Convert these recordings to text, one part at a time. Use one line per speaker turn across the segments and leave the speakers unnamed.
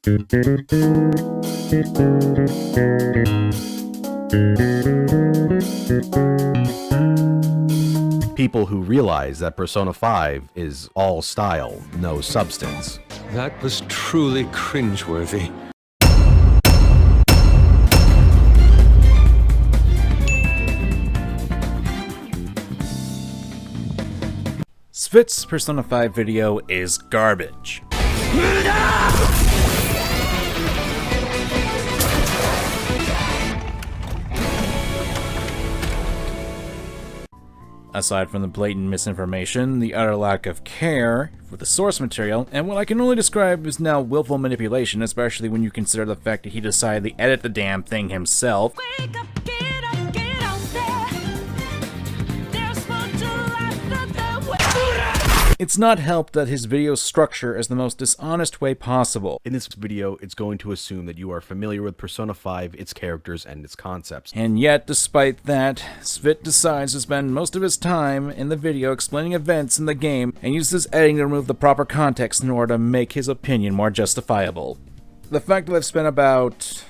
People who realize that Persona 5 is all style, no substance.
That was truly cringeworthy.
Cvit's Persona 5 video is garbage. Aside from the blatant misinformation, the utter lack of care for the source material, and what I can only describe as now willful manipulation, especially when you consider the fact that he decided to edit the damn thing himself.
Wake up, get up, get out there. There's more to life than the way.
It's not helped that his video structure is the most dishonest way possible.
In this video, it's going to assume that you are familiar with Persona 5, its characters, and its concepts.
And yet, despite that, Cvit decides to spend most of his time in the video explaining events in the game and uses editing to remove the proper context in order to make his opinion more justifiable. The fact that I've spent about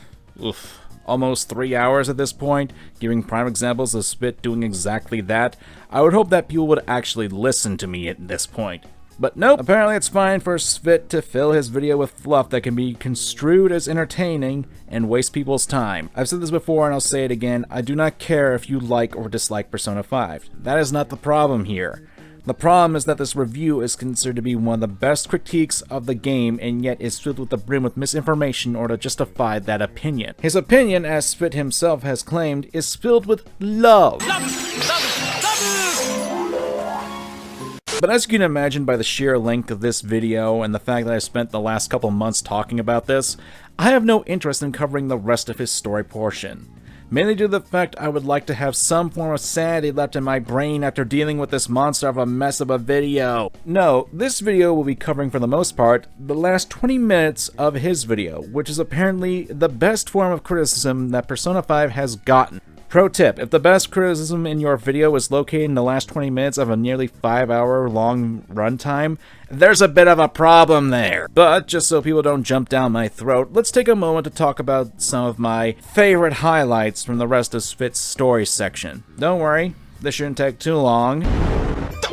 almost 3 hours at this point giving prime examples of Cvit doing exactly that, I would hope that people would actually listen to me at this point. But nope, apparently it's fine for Cvit to fill his video with fluff that can be construed as entertaining and waste people's time. I've said this before and I'll say it again, I do not care if you like or dislike Persona 5. That is not the problem here. The problem is that this review is considered to be one of the best critiques of the game and yet is filled with the brim with misinformation in order to justify that opinion. His opinion, as Cvit himself has claimed, is filled with love. But as you can imagine by the sheer length of this video and the fact that I've spent the last couple months talking about this, I have no interest in covering the rest of his story portion. Mainly due to the fact I would like to have some form of sanity left in my brain after dealing with this monster of a mess of a video. No, this video will be covering for the most part the last 20 minutes of his video, which is apparently the best form of criticism that Persona 5 has gotten. Pro tip, if the best criticism in your video is located in the last 20 minutes of a nearly 5-hour long runtime, there's a bit of a problem there. But just so people don't jump down my throat, let's take a moment to talk about some of my favorite highlights from the rest of Cvit's story section. Don't worry, this shouldn't take too long.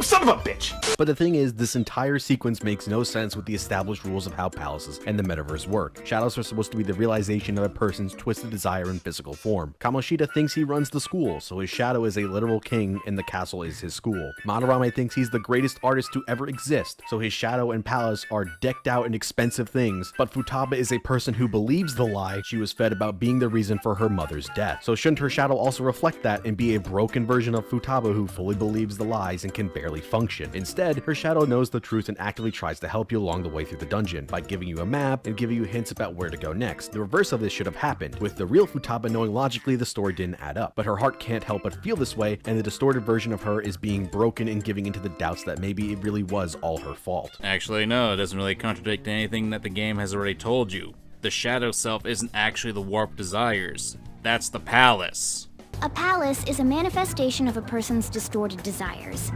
Son of a bitch! But the thing is, this entire sequence makes no sense with the established rules of how palaces and the metaverse work. Shadows are supposed to be the realization of a person's twisted desire in physical form. Kamoshida thinks he runs the school, so his shadow is a literal king and the castle is his school. Madarame thinks he's the greatest artist to ever exist, so his shadow and palace are decked out in expensive things. But Futaba is a person who believes the lie she was fed about being the reason for her mother's death. So shouldn't her shadow also reflect that and be a broken version of Futaba who fully believes the lies and can barely function? Instead, her shadow knows the truth and actively tries to help you along the way through the dungeon by giving you a map and giving you hints about where to go next. The reverse of this should have happened, with the real Futaba knowing logically the story didn't add up, but her heart can't help but feel this way, and the distorted version of her is being broken and giving into the doubts that maybe it really was all her fault.
Actually, no, it doesn't really contradict anything that the game has already told you. The shadow self isn't actually the warped desires. That's the palace.
A palace is a manifestation of a person's distorted desires.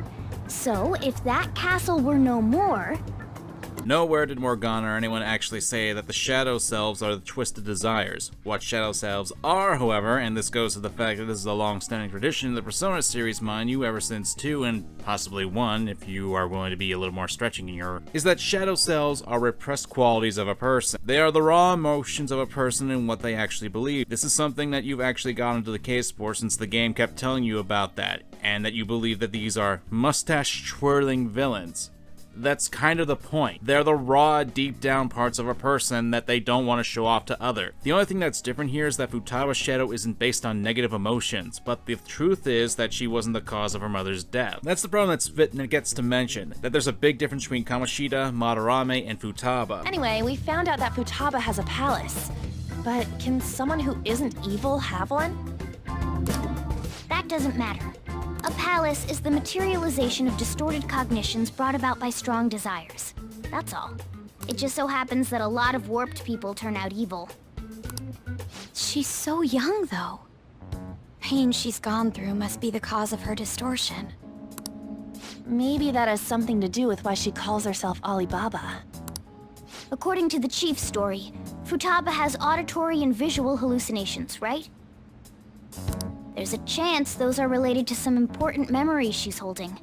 So, if that castle were no more...
Nowhere did Morgana or anyone actually say that the shadow selves are the twisted desires. What shadow selves are, however, and this goes to the fact that this is a long-standing tradition in the Persona series, mind you, ever since 2 and possibly 1, if you are willing to be a little more stretching in your... is that shadow selves are repressed qualities of a person. They are the raw emotions of a person and what they actually believe. This is something that you've actually gotten into the case for since the game kept telling you about that, and that you believe that these are mustache-twirling villains. That's kind of the point. They're the raw, deep-down parts of a person that they don't want to show off to others. The only thing that's different here is that Futaba's shadow isn't based on negative emotions, but the truth is that she wasn't the cause of her mother's death. That's the problem that Cvit gets to mention, that there's a big difference between Kamoshida, Madarame, and Futaba.
Anyway, we found out that Futaba has a palace. But can someone who isn't evil have one?
That doesn't matter. A palace is the materialization of distorted cognitions brought about by strong desires. That's all. It just so happens that a lot of warped people turn out evil.
She's so young, though. Pain she's gone through must be the cause of her distortion.
Maybe that has something to do with why she calls herself Alibaba.
According to the chief's story, Futaba has auditory and visual hallucinations, right? There's a chance those are related to some important memories she's holding.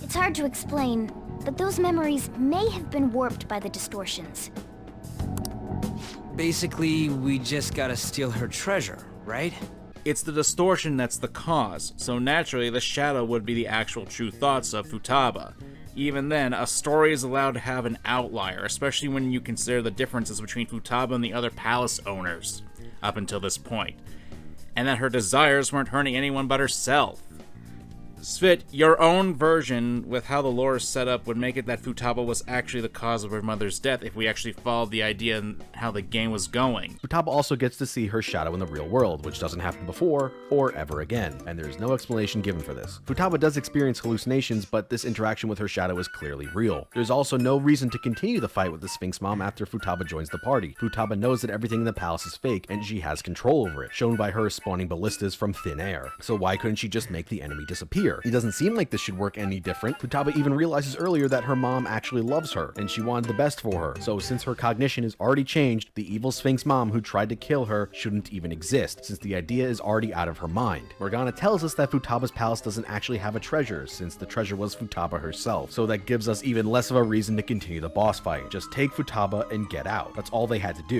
It's hard to explain, but those memories may have been warped by the distortions.
Basically, we just gotta steal her treasure, right?
It's the distortion that's the cause, so naturally the shadow would be the actual true thoughts of Futaba. Even then, a story is allowed to have an outlier, especially when you consider the differences between Futaba and the other palace owners, up until this point, and that her desires weren't hurting anyone but herself. Cvit, your own version with how the lore is set up would make it that Futaba was actually the cause of her mother's death if we actually followed the idea and how the game was going.
Futaba also gets to see her shadow in the real world, which doesn't happen before or ever again, and there's no explanation given for this. Futaba does experience hallucinations, but this interaction with her shadow is clearly real. There's also no reason to continue the fight with the Sphinx Mom after Futaba joins the party. Futaba knows that everything in the palace is fake, and she has control over it, shown by her spawning ballistas from thin air. So why couldn't she just make the enemy disappear? It doesn't seem like this should work any different. Futaba even realizes earlier that her mom actually loves her, and she wanted the best for her. So since her cognition is already changed, the evil Sphinx Mom who tried to kill her shouldn't even exist, since the idea is already out of her mind. Morgana tells us that Futaba's palace doesn't actually have a treasure, since the treasure was Futaba herself. So that gives us even less of a reason to continue the boss fight. Just take Futaba and get out. That's all they had to do.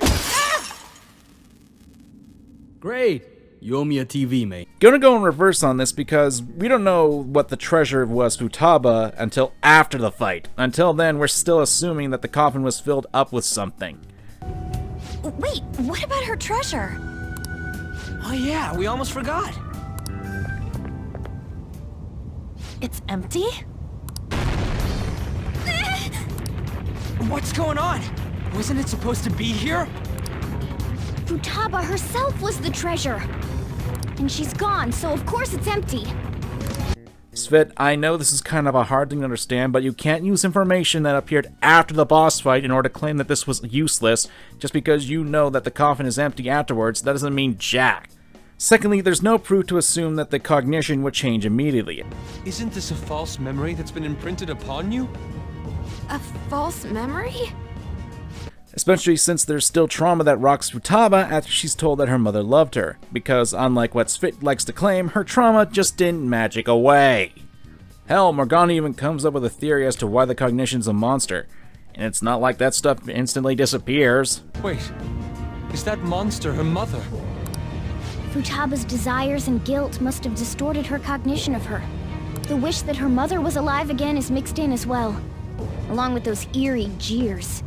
Great! You owe me a TV, mate.
Gonna go in reverse on this because we don't know what the treasure was Futaba until after the fight. Until then, we're still assuming that the coffin was filled up with something.
Wait, what about her treasure?
Oh yeah, we almost forgot.
It's empty?
What's going on? Wasn't it supposed to be here?
Futaba herself was the treasure! And she's gone, so of course it's empty.
Cvit, I know this is kind of a hard thing to understand, but you can't use information that appeared after the boss fight in order to claim that this was useless. Just because you know that the coffin is empty afterwards, that doesn't mean jack. Secondly, there's no proof to assume that the cognition would change immediately.
Isn't this a false memory that's been imprinted upon you?
A false memory?
Especially since there's still trauma that rocks Futaba after she's told that her mother loved her, because unlike what Cvit likes to claim, her trauma just didn't magic away. Hell, Morgana even comes up with a theory as to why the cognition's a monster, and it's not like that stuff instantly disappears.
Wait, is that monster her mother?
Futaba's desires and guilt must have distorted her cognition of her. The wish that her mother was alive again is mixed in as well, along with those eerie jeers.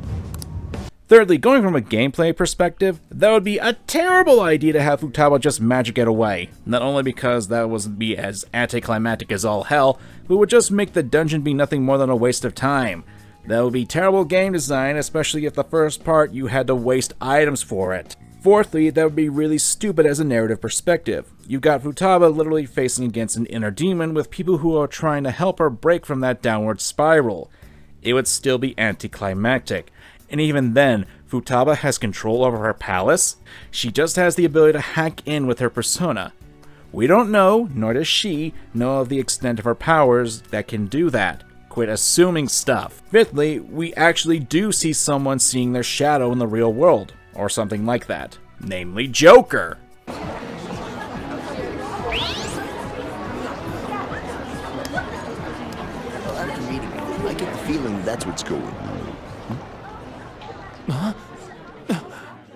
Thirdly, going from a gameplay perspective, that would be a terrible idea to have Futaba just magic it away. Not only because that would be as anticlimactic as all hell, but would just make the dungeon be nothing more than a waste of time. That would be terrible game design, especially if the first part you had to waste items for it. Fourthly, that would be really stupid as a narrative perspective. You've got Futaba literally facing against an inner demon with people who are trying to help her break from that downward spiral. It would still be anticlimactic. And even then, Futaba has control over her palace. She just has the ability to hack in with her persona. We don't know, nor does she, know of the extent of her powers that can do that. Quit assuming stuff. Fifthly, we actually do see someone seeing their shadow in the real world, or something like that. Namely, Joker.
After meeting you, I get the feeling that's what's going on.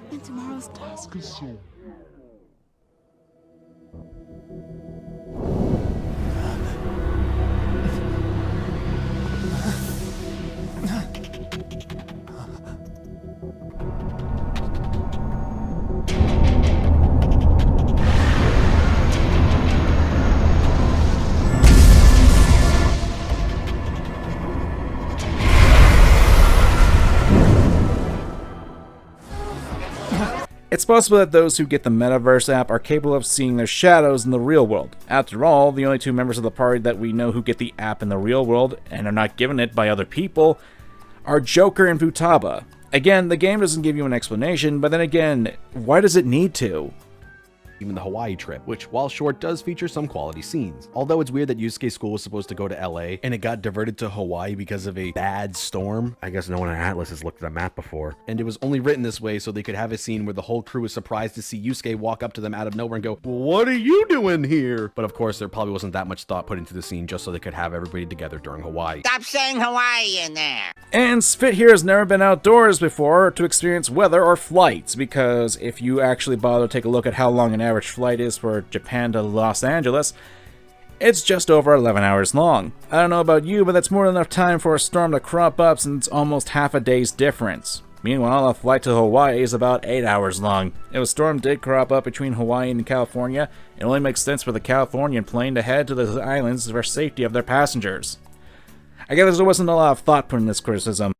And tomorrow's task is so...
It's possible that those who get the Metaverse app are capable of seeing their shadows in the real world. After all, the only two members of the party that we know who get the app in the real world, and are not given it by other people, are Joker and Futaba. Again, the game doesn't give you an explanation, but then again, why does it need to?
even the Hawaii trip, which, while short, does feature some quality scenes. Although it's weird that Yusuke's school was supposed to go to LA and it got diverted to Hawaii because of a bad storm. I guess no one on Atlas has looked at a map before. And it was only written this way so they could have a scene where the whole crew was surprised to see Yusuke walk up to them out of nowhere and go, "What are you doing here?" But of course, there probably wasn't that much thought put into the scene just so they could have everybody together during Hawaii.
Stop saying Hawaii in there.
And Cvit here has never been outdoors before to experience weather or flights, because if you actually bother to take a look at how long an average flight is for Japan to Los Angeles, it's just over 11 hours long. I don't know about you, but that's more than enough time for a storm to crop up since it's almost half a day's difference. Meanwhile, a flight to Hawaii is about 8 hours long. If a storm did crop up between Hawaii and California, it only makes sense for the Californian plane to head to the islands for safety of their passengers. I guess there wasn't a lot of thought put in this criticism.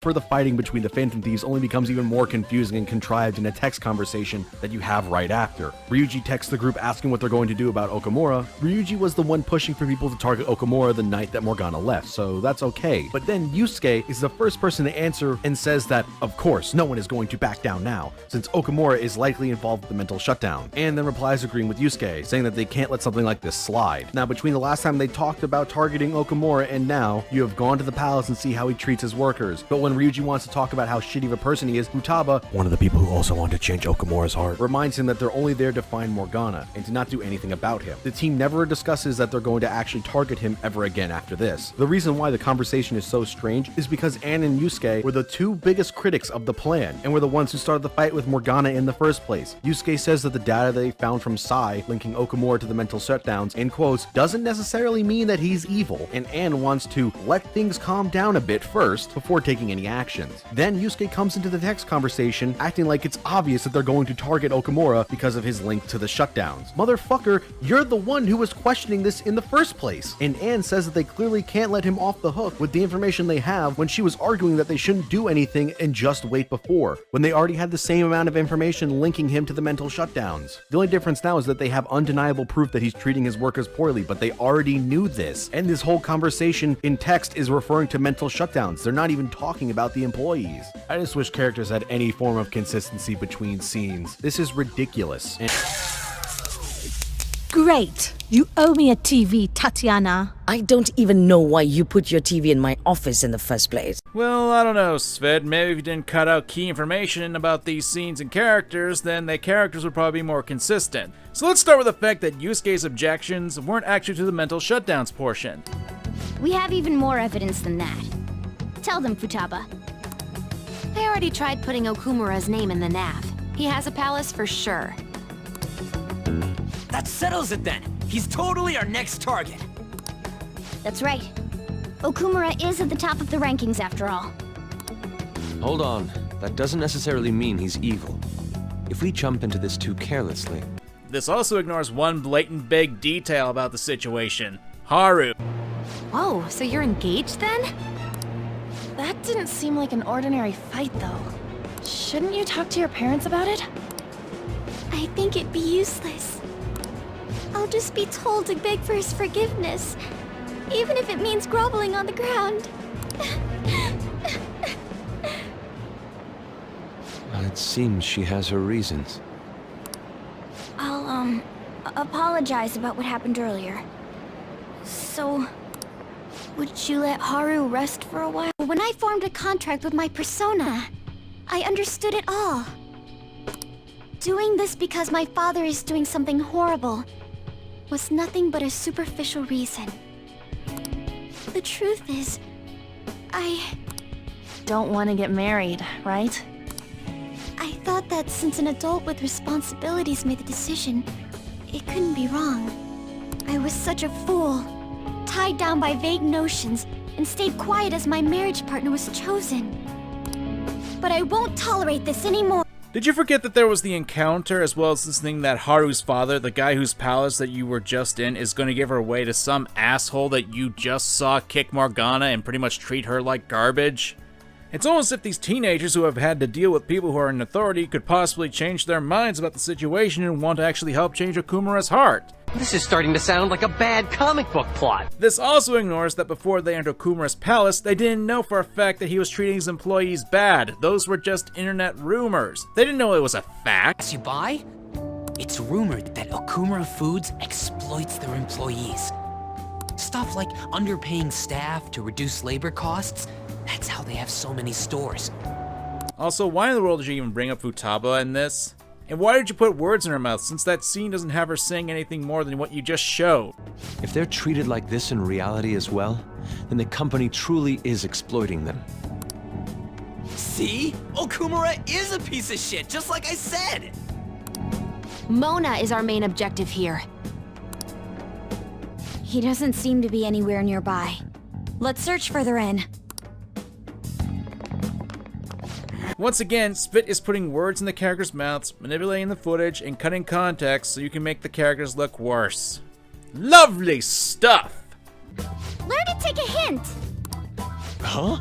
For the fighting between the Phantom Thieves only becomes even more confusing and contrived in a text conversation that you have right after. Ryuji texts the group asking what they're going to do about Okamura. Ryuji was the one pushing for people to target Okamura the night that Morgana left, so that's okay. But then Yusuke is the first person to answer and says that, of course, no one is going to back down now, since Okamura is likely involved with the mental shutdown, and then replies agreeing with Yusuke, saying that they can't let something like this slide. Now, between the last time they talked about targeting Okamura and now, you have gone to the palace and see how he treats his workers. But when Ryuji wants to talk about how shitty of a person he is, Futaba, one of the people who also want to change Okamura's heart, reminds him that they're only there to find Morgana and to not do anything about him. The team never discusses that they're going to actually target him ever again after this. The reason why the conversation is so strange is because Ann and Yusuke were the two biggest critics of the plan and were the ones who started the fight with Morgana in the first place. Yusuke says that the data they found from SAE linking Okamura to the mental shutdowns, in quotes, doesn't necessarily mean that he's evil, and Ann wants to let things calm down a bit first before taking any action. Then Yusuke comes into the text conversation acting like it's obvious that they're going to target Okamura because of his link to the shutdowns. Motherfucker, you're the one who was questioning this in the first place. And Ann says that they clearly can't let him off the hook with the information they have when she was arguing that they shouldn't do anything and just wait before, when they already had the same amount of information linking him to the mental shutdowns. The only difference now is that they have undeniable proof that he's treating his workers poorly, but they already knew this. And this whole conversation in text is referring to mental shutdowns. They're not even talking about the employees. I just wish characters had any form of consistency between scenes. This is ridiculous.
Great. You owe me a TV, Tatiana.
I don't even know why you put your TV in my office in the first place.
Well, I don't know, Cvit. Maybe if you didn't cut out key information about these scenes and characters, then the characters would probably be more consistent. So let's start with the fact that Yusuke's objections weren't actually to the mental shutdowns portion.
We have even more evidence than that. Tell them, Futaba.
I already tried putting Okamura's name in the nav. He has a palace for sure.
That settles it then. He's totally our next target.
That's right. Okamura is at the top of the rankings after all.
Hold on. That doesn't necessarily mean he's evil. If we jump into this too carelessly...
This also ignores one blatant big detail about the situation. Haru.
Whoa, so you're engaged then? That didn't seem like an ordinary fight, though. Shouldn't you talk to your parents about it?
I think it'd be useless. I'll just be told to beg for his forgiveness, even if it means groveling on the ground.
It seems she has her reasons.
I'll, apologize about what happened earlier. So, would you let Haru rest for a while? When I formed a contract with my persona, I understood it all. Doing this because my father is doing something horrible was nothing but a superficial reason. The truth is, I
don't want to get married, right?
I thought that since an adult with responsibilities made the decision, it couldn't be wrong. I was such a fool, tied down by vague notions, and stayed quiet as my marriage partner was chosen. But I won't tolerate this anymore.
Did you forget that there was the encounter, as well as this thing that Haru's father, the guy whose palace that you were just in, is going to give her away to some asshole that you just saw kick Morgana and pretty much treat her like garbage? It's almost as if these teenagers who have had to deal with people who are in authority could possibly change their minds about the situation and want to actually help change Okamura's heart.
This is starting to sound like a bad comic book plot.
This also ignores that before they entered Okamura's palace, they didn't know for a fact that he was treating his employees bad. Those were just internet rumors. They didn't know it was a fact.
You buy? It's rumored that Okamura Foods exploits their employees. Stuff like underpaying staff to reduce labor costs. That's how they have so many stores.
Also, why in the world did you even bring up Futaba in this? And why did you put words in her mouth, since that scene doesn't have her saying anything more than what you just showed?
If they're treated like this in reality as well, then the company truly is exploiting them.
See? Okamura is a piece of shit, just like I said!
Mona is our main objective here.
He doesn't seem to be anywhere nearby. Let's search further in.
Once again, Cvit is putting words in the characters' mouths, manipulating the footage, and cutting context so you can make the characters look worse. Lovely stuff!
Learn to take a hint!
Huh?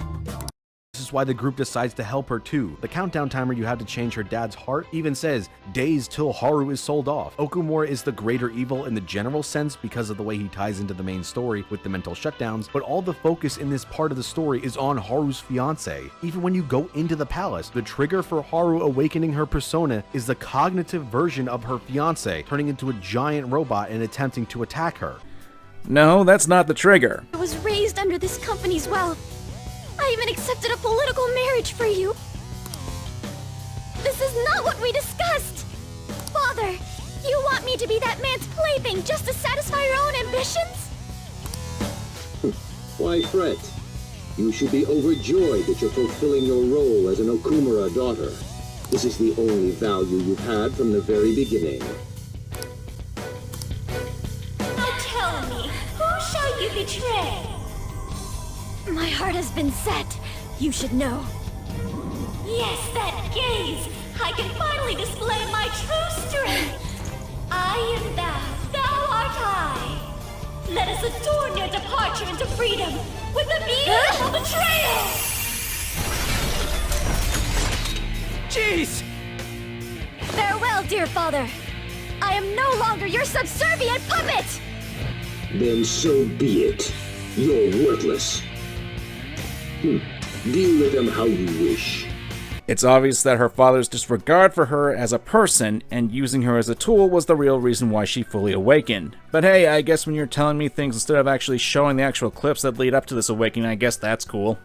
This is why the group decides to help her too. The countdown timer you have to change her dad's heart even says days till Haru is sold off. Okamura is the greater evil in the general sense because of the way he ties into the main story with the mental shutdowns, but all the focus in this part of the story is on Haru's fiance. Even when you go into the palace, the trigger for Haru awakening her persona is the cognitive version of her fiance turning into a giant robot and attempting to attack her.
No, that's not the trigger.
I was raised under this company's wealth. I even accepted a political marriage for you. This is not what we discussed! Father, you want me to be that man's plaything just to satisfy your own ambitions?
Why fret? You should be overjoyed that you're fulfilling your role as an Okamura daughter. This is the only value you've had from the very beginning.
Now tell me, who shall you betray?
My heart has been set. You should know.
Yes, that gaze! I can finally display my true strength! I am thou, thou art I! Let us adorn your departure into freedom with a beautiful betrayal!
Jeez!
Farewell, dear father. I am no longer your subservient puppet!
Then so be it. You're worthless. Deal with them how you wish.
It's obvious that her father's disregard for her as a person and using her as a tool was the real reason why she fully awakened. But hey, I guess when you're telling me things instead of actually showing the actual clips that lead up to this awakening, I guess that's cool.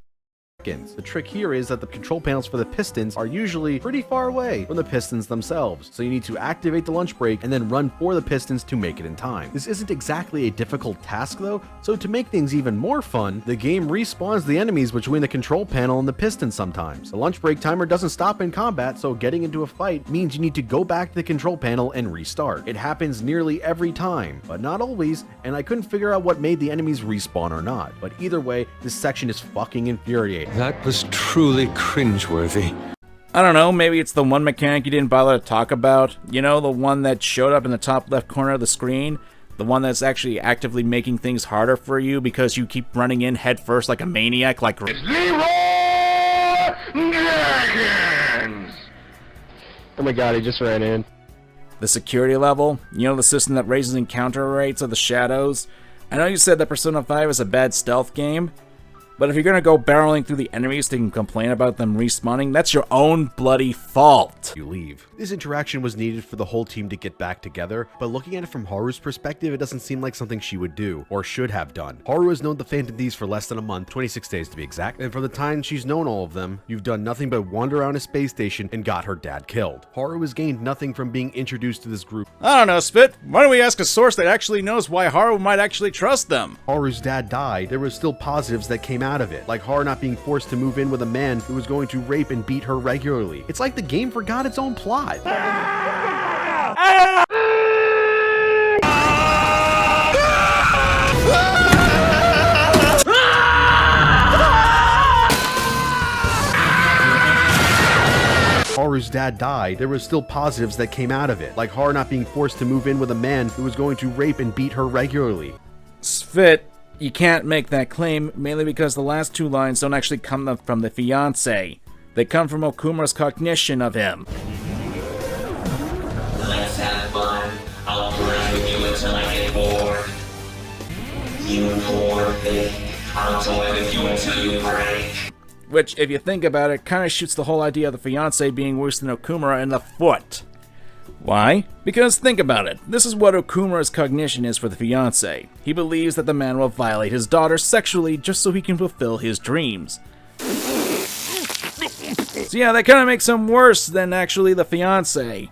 The trick here is that the control panels for the pistons are usually pretty far away from the pistons themselves, so you need to activate the lunch break and then run for the pistons to make it in time. This isn't exactly a difficult task though, so to make things even more fun, the game respawns the enemies between the control panel and the piston sometimes. The lunch break timer doesn't stop in combat, so getting into a fight means you need to go back to the control panel and restart. It happens nearly every time, but not always, and I couldn't figure out what made the enemies respawn or not. But either way, this section is fucking infuriating.
That was truly cringeworthy.
I don't know, maybe it's the one mechanic you didn't bother to talk about. You know, the one that showed up in the top left corner of the screen? The one that's actually actively making things harder for you because you keep running in head first like a maniac, like...
It's Leroy Jenkins!
Oh my god, he just ran in.
The security level? You know, the system that raises encounter rates of the shadows? I know you said that Persona 5 is a bad stealth game, but if you're gonna go barreling through the enemies to complain about them respawning, that's your own bloody fault.
You leave. This interaction was needed for the whole team to get back together, but looking at it from Haru's perspective, it doesn't seem like something she would do, or should have done. Haru has known the Phantom Thieves for less than a month, 26 days to be exact, and from the time she's known all of them, you've done nothing but wander around a space station and got her dad killed. Haru has gained nothing from being introduced to this group.
I don't know, Cvit. Why don't we ask a source that actually knows why Haru might actually trust them?
Haru's dad died. There was still positives that came out of it, like Haru not being forced to move in with a man who was going to rape and beat her regularly. It's like the game forgot its own plot. Haru's dad died. There was still positives that came out of it, like Haru not being forced to move in with a man who was going to rape and beat her regularly.
Cvit, you can't make that claim, mainly because the last two lines don't actually come from the fiancé. They come from Okamura's cognition of him.
Let's have fun. I'll play with you until I get bored. You poor thing. I'll toy with you until you break.
Which, if you think about it, kind of shoots the whole idea of the fiancé being worse than Okamura in the foot. Why? Because think about it. This is what Okamura's cognition is for the fiancé. He believes that the man will violate his daughter sexually just so he can fulfill his dreams. So yeah, that kind of makes him worse than actually the fiancé.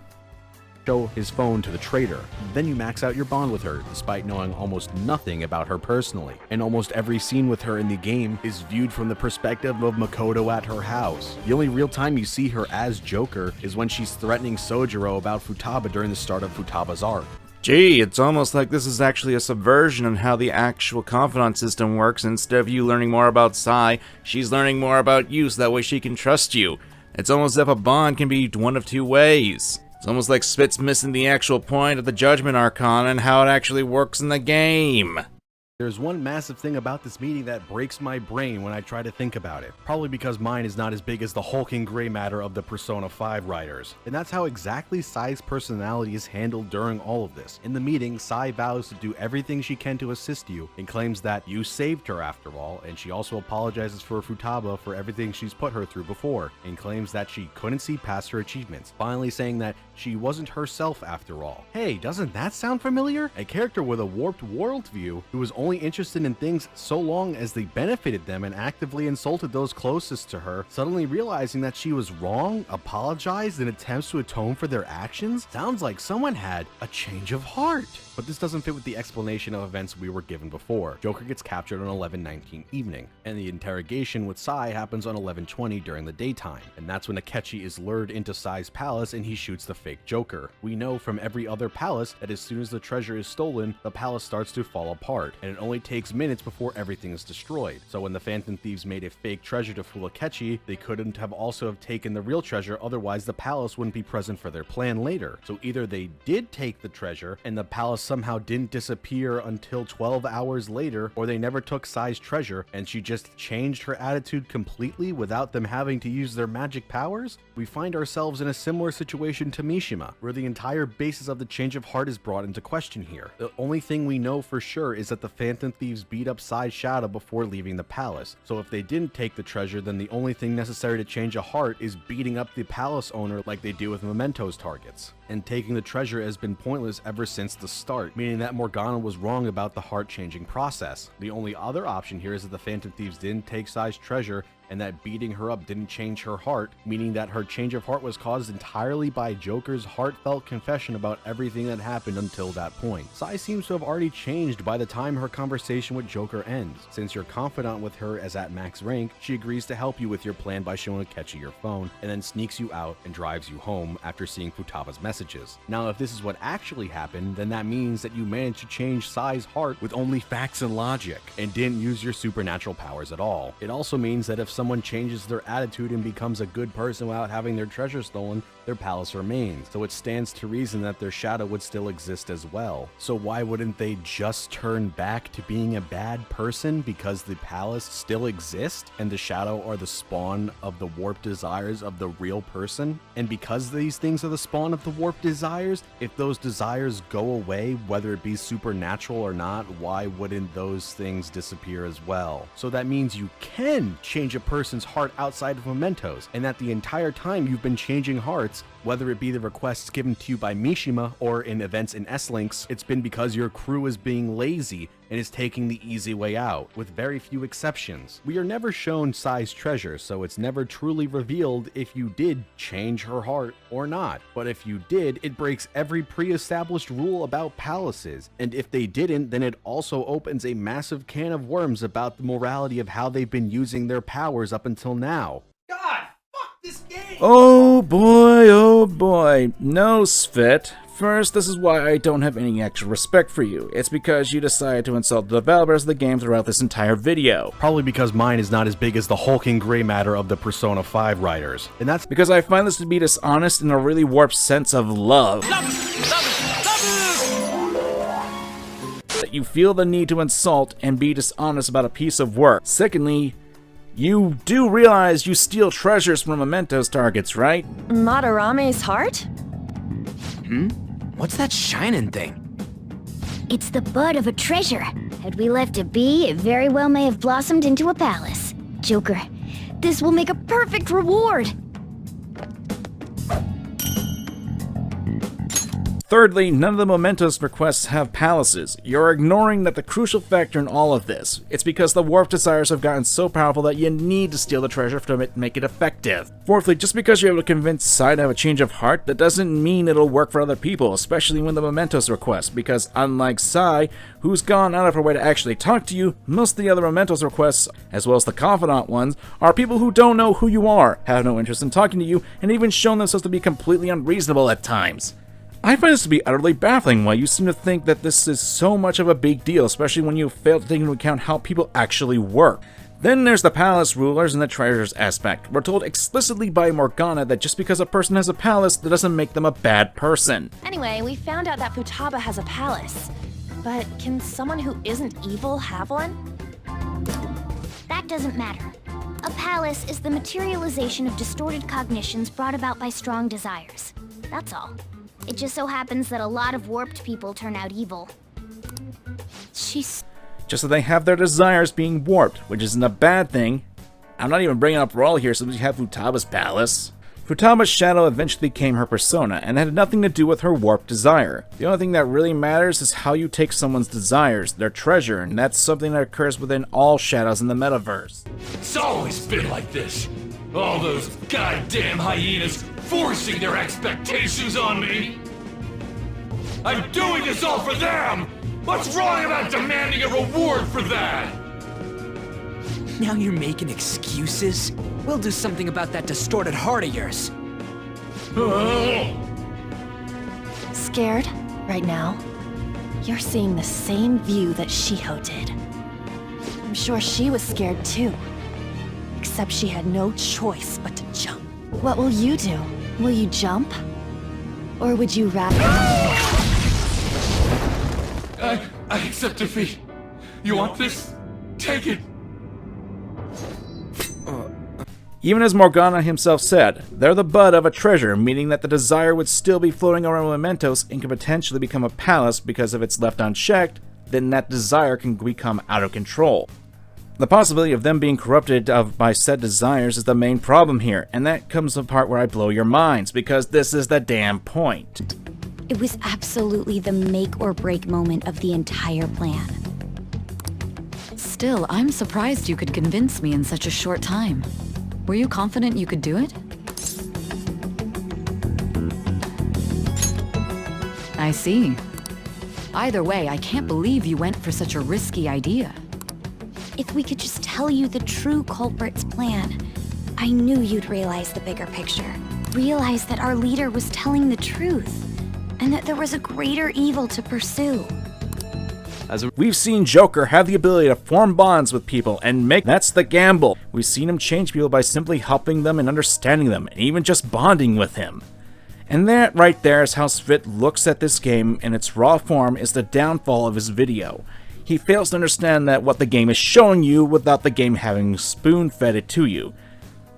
Show his phone to the trader. Then you max out your bond with her, despite knowing almost nothing about her personally. And almost every scene with her in the game is viewed from the perspective of Makoto at her house. The only real time you see her as Joker is when she's threatening Sojiro about Futaba during the start of Futaba's arc.
Gee, it's almost like this is actually a subversion on how the actual confidant system works. Instead of you learning more about Sai, she's learning more about you so that way she can trust you. It's almost as if a bond can be one of two ways. It's almost like Cvit's missing the actual point of the Judgment Arcana and how it actually works in the game.
There's one massive thing about this meeting that breaks my brain when I try to think about it. Probably because mine is not as big as the hulking gray matter of the Persona 5 writers. And that's how exactly Sai's personality is handled during all of this. In the meeting, Sai vows to do everything she can to assist you and claims that you saved her after all, and she also apologizes for Futaba for everything she's put her through before, and claims that she couldn't see past her achievements, finally saying that she wasn't herself after all. Hey, doesn't that sound familiar? A character with a warped worldview who was only interested in things so long as they benefited them and actively insulted those closest to her, suddenly realizing that she was wrong, apologized, and attempts to atone for their actions? Sounds like someone had a change of heart. But this doesn't fit with the explanation of events we were given before. Joker gets captured on 11/19 evening, and the interrogation with Sai happens on 11/20 during the daytime, and that's when Akechi is lured into Sai's palace and he shoots the fake Joker. We know from every other palace that as soon as the treasure is stolen, the palace starts to fall apart, and it only takes minutes before everything is destroyed. So when the Phantom Thieves made a fake treasure to fool Akechi, they couldn't have also have taken the real treasure, otherwise the palace wouldn't be present for their plan later. So either they did take the treasure and the palace somehow didn't disappear until 12 hours later, or they never took Sai's treasure and she just changed her attitude completely without them having to use their magic powers. We find ourselves in a similar situation to Mishima, where the entire basis of the change of heart is brought into question here. The only thing we know for sure is that the Phantom Thieves beat up Sai's shadow before leaving the palace. So if they didn't take the treasure, then the only thing necessary to change a heart is beating up the palace owner like they do with Memento's targets. And taking the treasure has been pointless ever since the start, meaning that Morgana was wrong about the heart-changing process. The only other option here is that the Phantom Thieves didn't take Sai's treasure and that beating her up didn't change her heart, meaning that her change of heart was caused entirely by Joker's heartfelt confession about everything that happened until that point. Sai seems to have already changed by the time her conversation with Joker ends. Since you're confidant with her as at max rank, she agrees to help you with your plan by showing Akechi your phone, and then sneaks you out and drives you home after seeing Futaba's messages. Now, if this is what actually happened, then that means that you managed to change Sai's heart with only facts and logic, and didn't use your supernatural powers at all. It also means that if someone changes their attitude and becomes a good person without having their treasure stolen, their palace remains. So it stands to reason that their shadow would still exist as well. So why wouldn't they just turn back to being a bad person because the palace still exists and the shadow are the spawn of the warped desires of the real person? And because these things are the spawn of the warped desires, if those desires go away, whether it be supernatural or not, why wouldn't those things disappear as well? So that means you can change a person's heart outside of mementos, and that the entire time you've been changing hearts, whether it be the requests given to you by Mishima or in events in S-Links, it's been because your crew is being lazy and is taking the easy way out, with very few exceptions. We are never shown Sai's treasure, so it's never truly revealed if you did change her heart or not. But if you did, it breaks every pre-established rule about palaces, and if they didn't, then it also opens a massive can of worms about the morality of how they've been using their powers up until now.
Oh boy, no, Cvit. First, this is why I don't have any extra respect for you. It's because you decided to insult the developers of the game throughout this entire video.
Probably because mine is not as big as the hulking gray matter of the Persona 5 writers. And that's
because I find this to be dishonest in a really warped sense of love. That you feel the need to insult and be dishonest about a piece of work. Secondly, you do realize you steal treasures from Memento's targets, right?
Madarame's heart?
What's that shining thing?
It's the bud of a treasure. Had we left it be, it very well may have blossomed into a palace. Joker, this will make a perfect reward!
Thirdly, none of the mementos requests have palaces. You're ignoring that the crucial factor in all of this. It's because the warp desires have gotten so powerful that you need to steal the treasure to make it effective. Fourthly, just because you're able to convince Sai to have a change of heart, that doesn't mean it'll work for other people, especially when the mementos request, because unlike Sai, who's gone out of her way to actually talk to you, most of the other mementos requests, as well as the confidant ones, are people who don't know who you are, have no interest in talking to you, and even shown themselves to be completely unreasonable at times. I find this to be utterly baffling why you seem to think that this is so much of a big deal, especially when you fail to take into account how people actually work. Then there's the palace rulers and the treasures aspect. We're told explicitly by Morgana that just because a person has a palace, that doesn't make them a bad person.
Anyway, we found out that Futaba has a palace. But can someone who isn't evil have one?
That doesn't matter. A palace is the materialization of distorted cognitions brought about by strong desires. That's all. It just so happens that a lot of warped people turn out evil.
Just so they have their desires being warped, which isn't a bad thing. I'm not even bringing up Rawl here since we have Futaba's palace. Futaba's shadow eventually became her persona, and had nothing to do with her warped desire. The only thing that really matters is how you take someone's desires, their treasure, and that's something that occurs within all shadows in the metaverse.
It's always been like this. All those goddamn hyenas forcing their expectations on me. I'm doing this all for them! What's wrong about demanding a reward for that?
Now you're making excuses? We'll do something about that distorted heart of yours.
Scared? Right now? You're seeing the same view that Shiho did. I'm sure she was scared too. Except she had no choice but to jump. What will you do? Will you jump? Or would you rather...
I accept defeat. You want this? Take it.
Even as Morgana himself said, they're the bud of a treasure, meaning that the desire would still be floating around mementos and could potentially become a palace because if it's left unchecked, then that desire can become out of control. The possibility of them being corrupted by said desires is the main problem here, and that comes the part where I blow your minds, because this is the damn point.
It was absolutely the make or break moment of the entire plan.
Still, I'm surprised you could convince me in such a short time. Were you confident you could do it? I see. Either way, I can't believe you went for such a risky idea.
If we could just tell you the true culprit's plan, I knew you'd realize the bigger picture. Realize that our leader was telling the truth, and that there was a greater evil to pursue.
We've seen Joker have the ability to form bonds with people and that's the gamble. We've seen him change people by simply helping them and understanding them, and even just bonding with him. And that right there is how Cvit looks at this game in its raw form is the downfall of his video. He fails to understand that what the game is showing you without the game having spoon-fed it to you.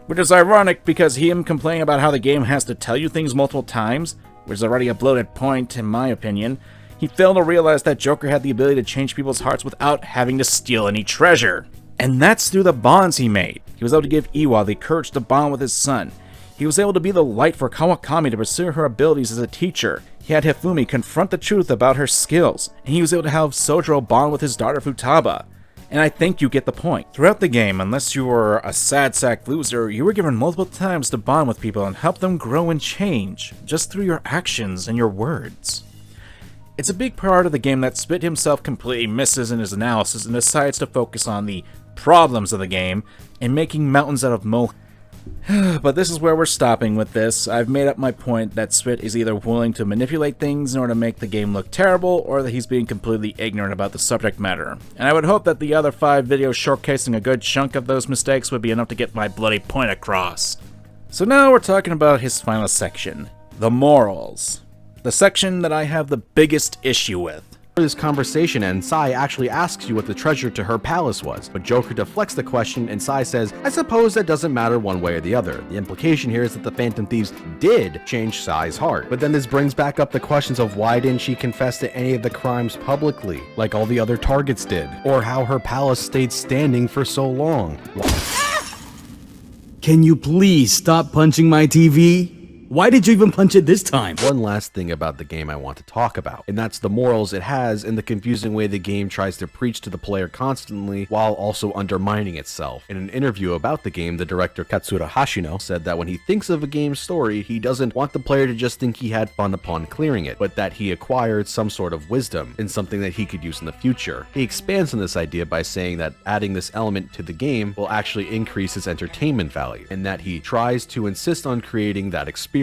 Which is ironic because him complaining about how the game has to tell you things multiple times, which is already a bloated point in my opinion, he failed to realize that Joker had the ability to change people's hearts without having to steal any treasure. And that's through the bonds he made. He was able to give Iwa the courage to bond with his son. He was able to be the light for Kawakami to pursue her abilities as a teacher. He had Hifumi confront the truth about her skills. And he was able to have Sojiro bond with his daughter Futaba. And I think you get the point. Throughout the game, unless you were a sad sack loser, you were given multiple times to bond with people and help them grow and change, just through your actions and your words. It's a big part of the game that Cvit himself completely misses in his analysis and decides to focus on the problems of the game and making mountains out of molehills. But this is where we're stopping with this. I've made up my point that Cvit is either willing to manipulate things in order to make the game look terrible, or that he's being completely ignorant about the subject matter. And I would hope that the other 5 videos showcasing a good chunk of those mistakes would be enough to get my bloody point across. So now we're talking about his final section, the morals. The section that I have the biggest issue with.
This conversation ends, Sai actually asks you what the treasure to her palace was, but Joker deflects the question and Sai says, I suppose that doesn't matter one way or the other. The implication here is that the Phantom Thieves did change Sai's heart. But then this brings back up the questions of why didn't she confess to any of the crimes publicly, like all the other targets did, or how her palace stayed standing for so long.
Can you please stop punching my TV? Why did you even punch it this time?
One last thing about the game I want to talk about, and that's the morals it has and the confusing way the game tries to preach to the player constantly while also undermining itself. In an interview about the game, the director Katsura Hashino said that when he thinks of a game's story, he doesn't want the player to just think he had fun upon clearing it, but that he acquired some sort of wisdom and something that he could use in the future. He expands on this idea by saying that adding this element to the game will actually increase its entertainment value, and that he tries to insist on creating that experience.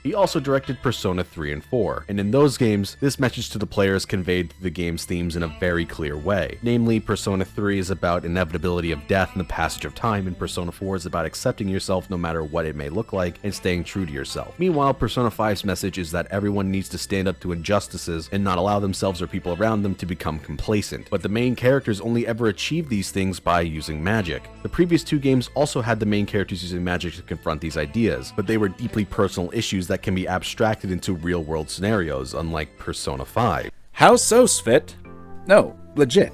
He also directed Persona 3 and 4, and in those games, this message to the player is conveyed through the game's themes in a very clear way. Namely, Persona 3 is about inevitability of death and the passage of time, and Persona 4 is about accepting yourself no matter what it may look like and staying true to yourself. Meanwhile, Persona 5's message is that everyone needs to stand up to injustices and not allow themselves or people around them to become complacent. But the main characters only ever achieve these things by using magic. The previous two games also had the main characters using magic to confront these ideas, but they were deeply personal issues that can be abstracted into real-world scenarios, unlike Persona 5.
How so, Cvit? No, legit.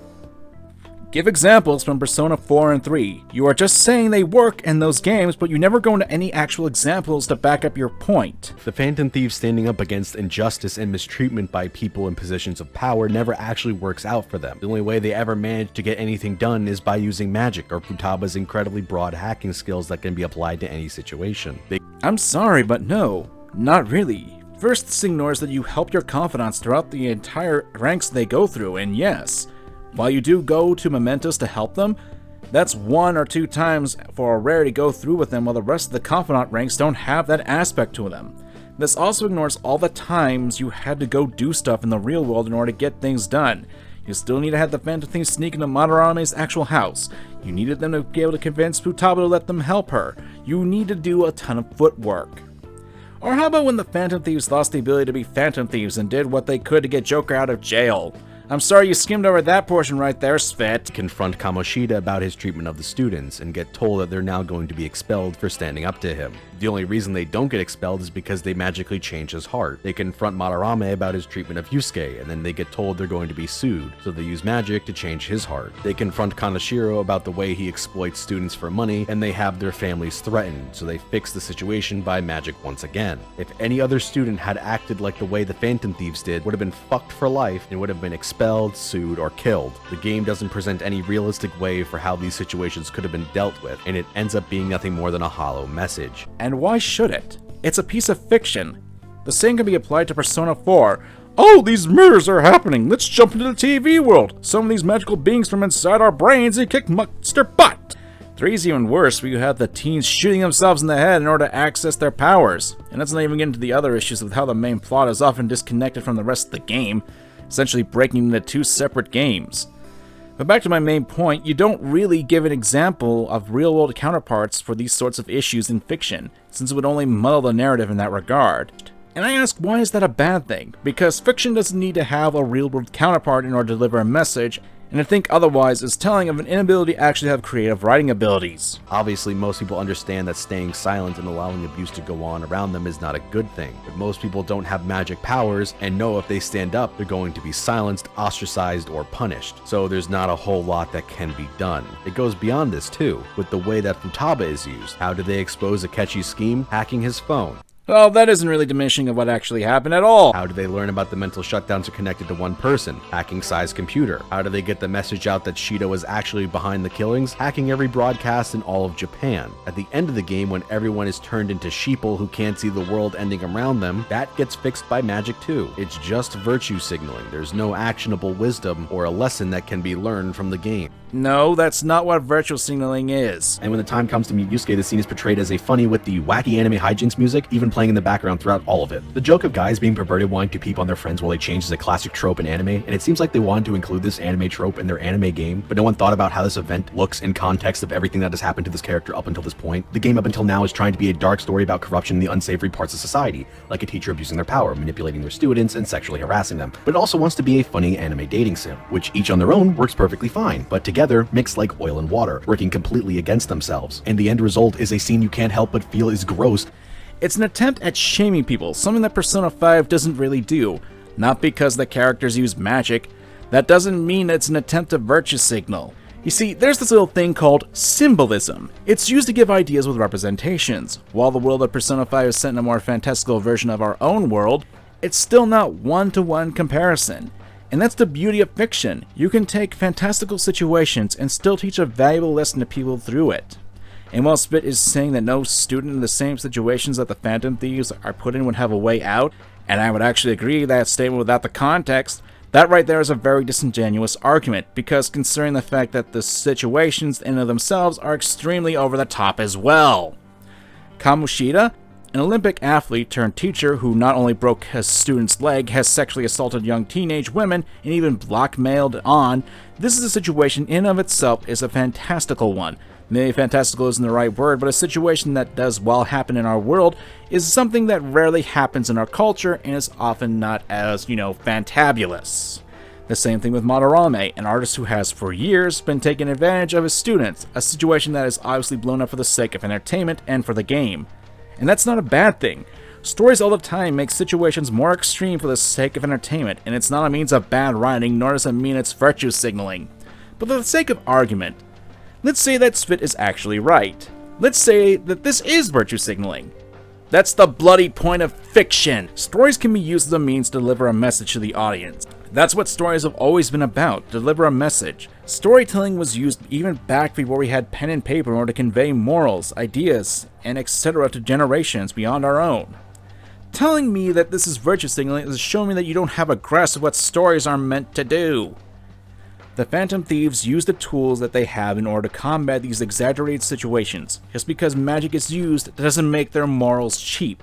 Give examples from Persona 4 and 3. You are just saying they work in those games, but you never go into any actual examples to back up your point.
The Phantom Thieves standing up against injustice and mistreatment by people in positions of power never actually works out for them. The only way they ever manage to get anything done is by using magic or Futaba's incredibly broad hacking skills that can be applied to any situation.
I'm sorry, but no, not really. First, this ignores that you help your confidants throughout the entire ranks they go through, and yes, while you do go to Mementos to help them, that's 1 or 2 times for a rare to go through with them while the rest of the confidant ranks don't have that aspect to them. This also ignores all the times you had to go do stuff in the real world in order to get things done. You still need to have the Phantom Thieves sneak into Madarame's actual house. You needed them to be able to convince Futaba to let them help her. You need to do a ton of footwork. Or how about when the Phantom Thieves lost the ability to be Phantom Thieves and did what they could to get Joker out of jail? I'm sorry you skimmed over that portion right there, Cvit.
Confront Kamoshida about his treatment of the students and get told that they're now going to be expelled for standing up to him. The only reason they don't get expelled is because they magically change his heart. They confront Madarame about his treatment of Yusuke, and then they get told they're going to be sued, so they use magic to change his heart. They confront Kaneshiro about the way he exploits students for money, and they have their families threatened, so they fix the situation by magic once again. If any other student had acted like the way the Phantom Thieves did, would have been fucked for life and would have been expelled, sued, or killed. The game doesn't present any realistic way for how these situations could have been dealt with, and it ends up being nothing more than a hollow message.
And why should it? It's a piece of fiction. The same can be applied to Persona 4. Oh, these murders are happening! Let's jump into the TV world! Some of these magical beings from inside our brains and kick monster butt! 3's even worse, where you have the teens shooting themselves in the head in order to access their powers. And let's not even get into the other issues with how the main plot is often disconnected from the rest of the game, essentially breaking into 2 separate games. But back to my main point, you don't really give an example of real-world counterparts for these sorts of issues in fiction, since it would only muddle the narrative in that regard. And I ask, why is that a bad thing? Because fiction doesn't need to have a real-world counterpart in order to deliver a message, and to think otherwise is telling of an inability to actually have creative writing abilities.
Obviously, most people understand that staying silent and allowing abuse to go on around them is not a good thing, but most people don't have magic powers and know if they stand up, they're going to be silenced, ostracized, or punished. So there's not a whole lot that can be done. It goes beyond this too, with the way that Futaba is used. How do they expose Akechi's scheme? Hacking his phone.
Well, that isn't really diminishing of what actually happened at all.
How do they learn about the mental shutdowns are connected to one person? Hacking Sai's computer. How do they get the message out that Shido was actually behind the killings? Hacking every broadcast in all of Japan. At the end of the game, when everyone is turned into sheeple who can't see the world ending around them, that gets fixed by magic too. It's just virtue signaling. There's no actionable wisdom or a lesson that can be learned from the game.
No, that's not what virtual signaling is.
And when the time comes to meet Yusuke, the scene is portrayed as a funny with the wacky anime hijinks music, even playing in the background throughout all of it. The joke of guys being perverted wanting to peep on their friends while they change is a classic trope in anime, and it seems like they wanted to include this anime trope in their anime game, but no one thought about how this event looks in context of everything that has happened to this character up until this point. The game up until now is trying to be a dark story about corruption in the unsavory parts of society, like a teacher abusing their power, manipulating their students, and sexually harassing them. But it also wants to be a funny anime dating sim, which each on their own works perfectly fine, but together mixed like oil and water, working completely against themselves. And the end result is a scene you can't help but feel is gross.
It's an attempt at shaming people, something that Persona 5 doesn't really do. Not because the characters use magic. That doesn't mean it's an attempt to virtue signal. You see, there's this little thing called symbolism. It's used to give ideas with representations. While the world of Persona 5 is set in a more fantastical version of our own world, it's still not one-to-one comparison. And that's the beauty of fiction. You can take fantastical situations and still teach a valuable lesson to people through it. And while Cvit is saying that no student in the same situations that the Phantom Thieves are put in would have a way out, and I would actually agree with that statement without the context, that right there is a very disingenuous argument, because considering the fact that the situations in and of themselves are extremely over the top as well. Kamoshida, an Olympic athlete turned teacher who not only broke his student's leg, has sexually assaulted young teenage women, and even blackmailed on, this is a situation in and of itself is a fantastical one. Maybe fantastical isn't the right word, but a situation that does well happen in our world is something that rarely happens in our culture and is often not as, fantabulous. The same thing with Madarame, an artist who has for years been taking advantage of his students, a situation that is obviously blown up for the sake of entertainment and for the game. And that's not a bad thing. Stories all the time make situations more extreme for the sake of entertainment, and it's not a means of bad writing, nor does it mean it's virtue signaling. But for the sake of argument, let's say that Cvit is actually right. Let's say that this is virtue signaling. That's the bloody point of fiction. Stories can be used as a means to deliver a message to the audience. That's what stories have always been about, deliver a message. Storytelling was used even back before we had pen and paper in order to convey morals, ideas, and etc. to generations beyond our own. Telling me that this is virtue signaling is showing me that you don't have a grasp of what stories are meant to do. The Phantom Thieves use the tools that they have in order to combat these exaggerated situations. Just because magic is used doesn't make their morals cheap.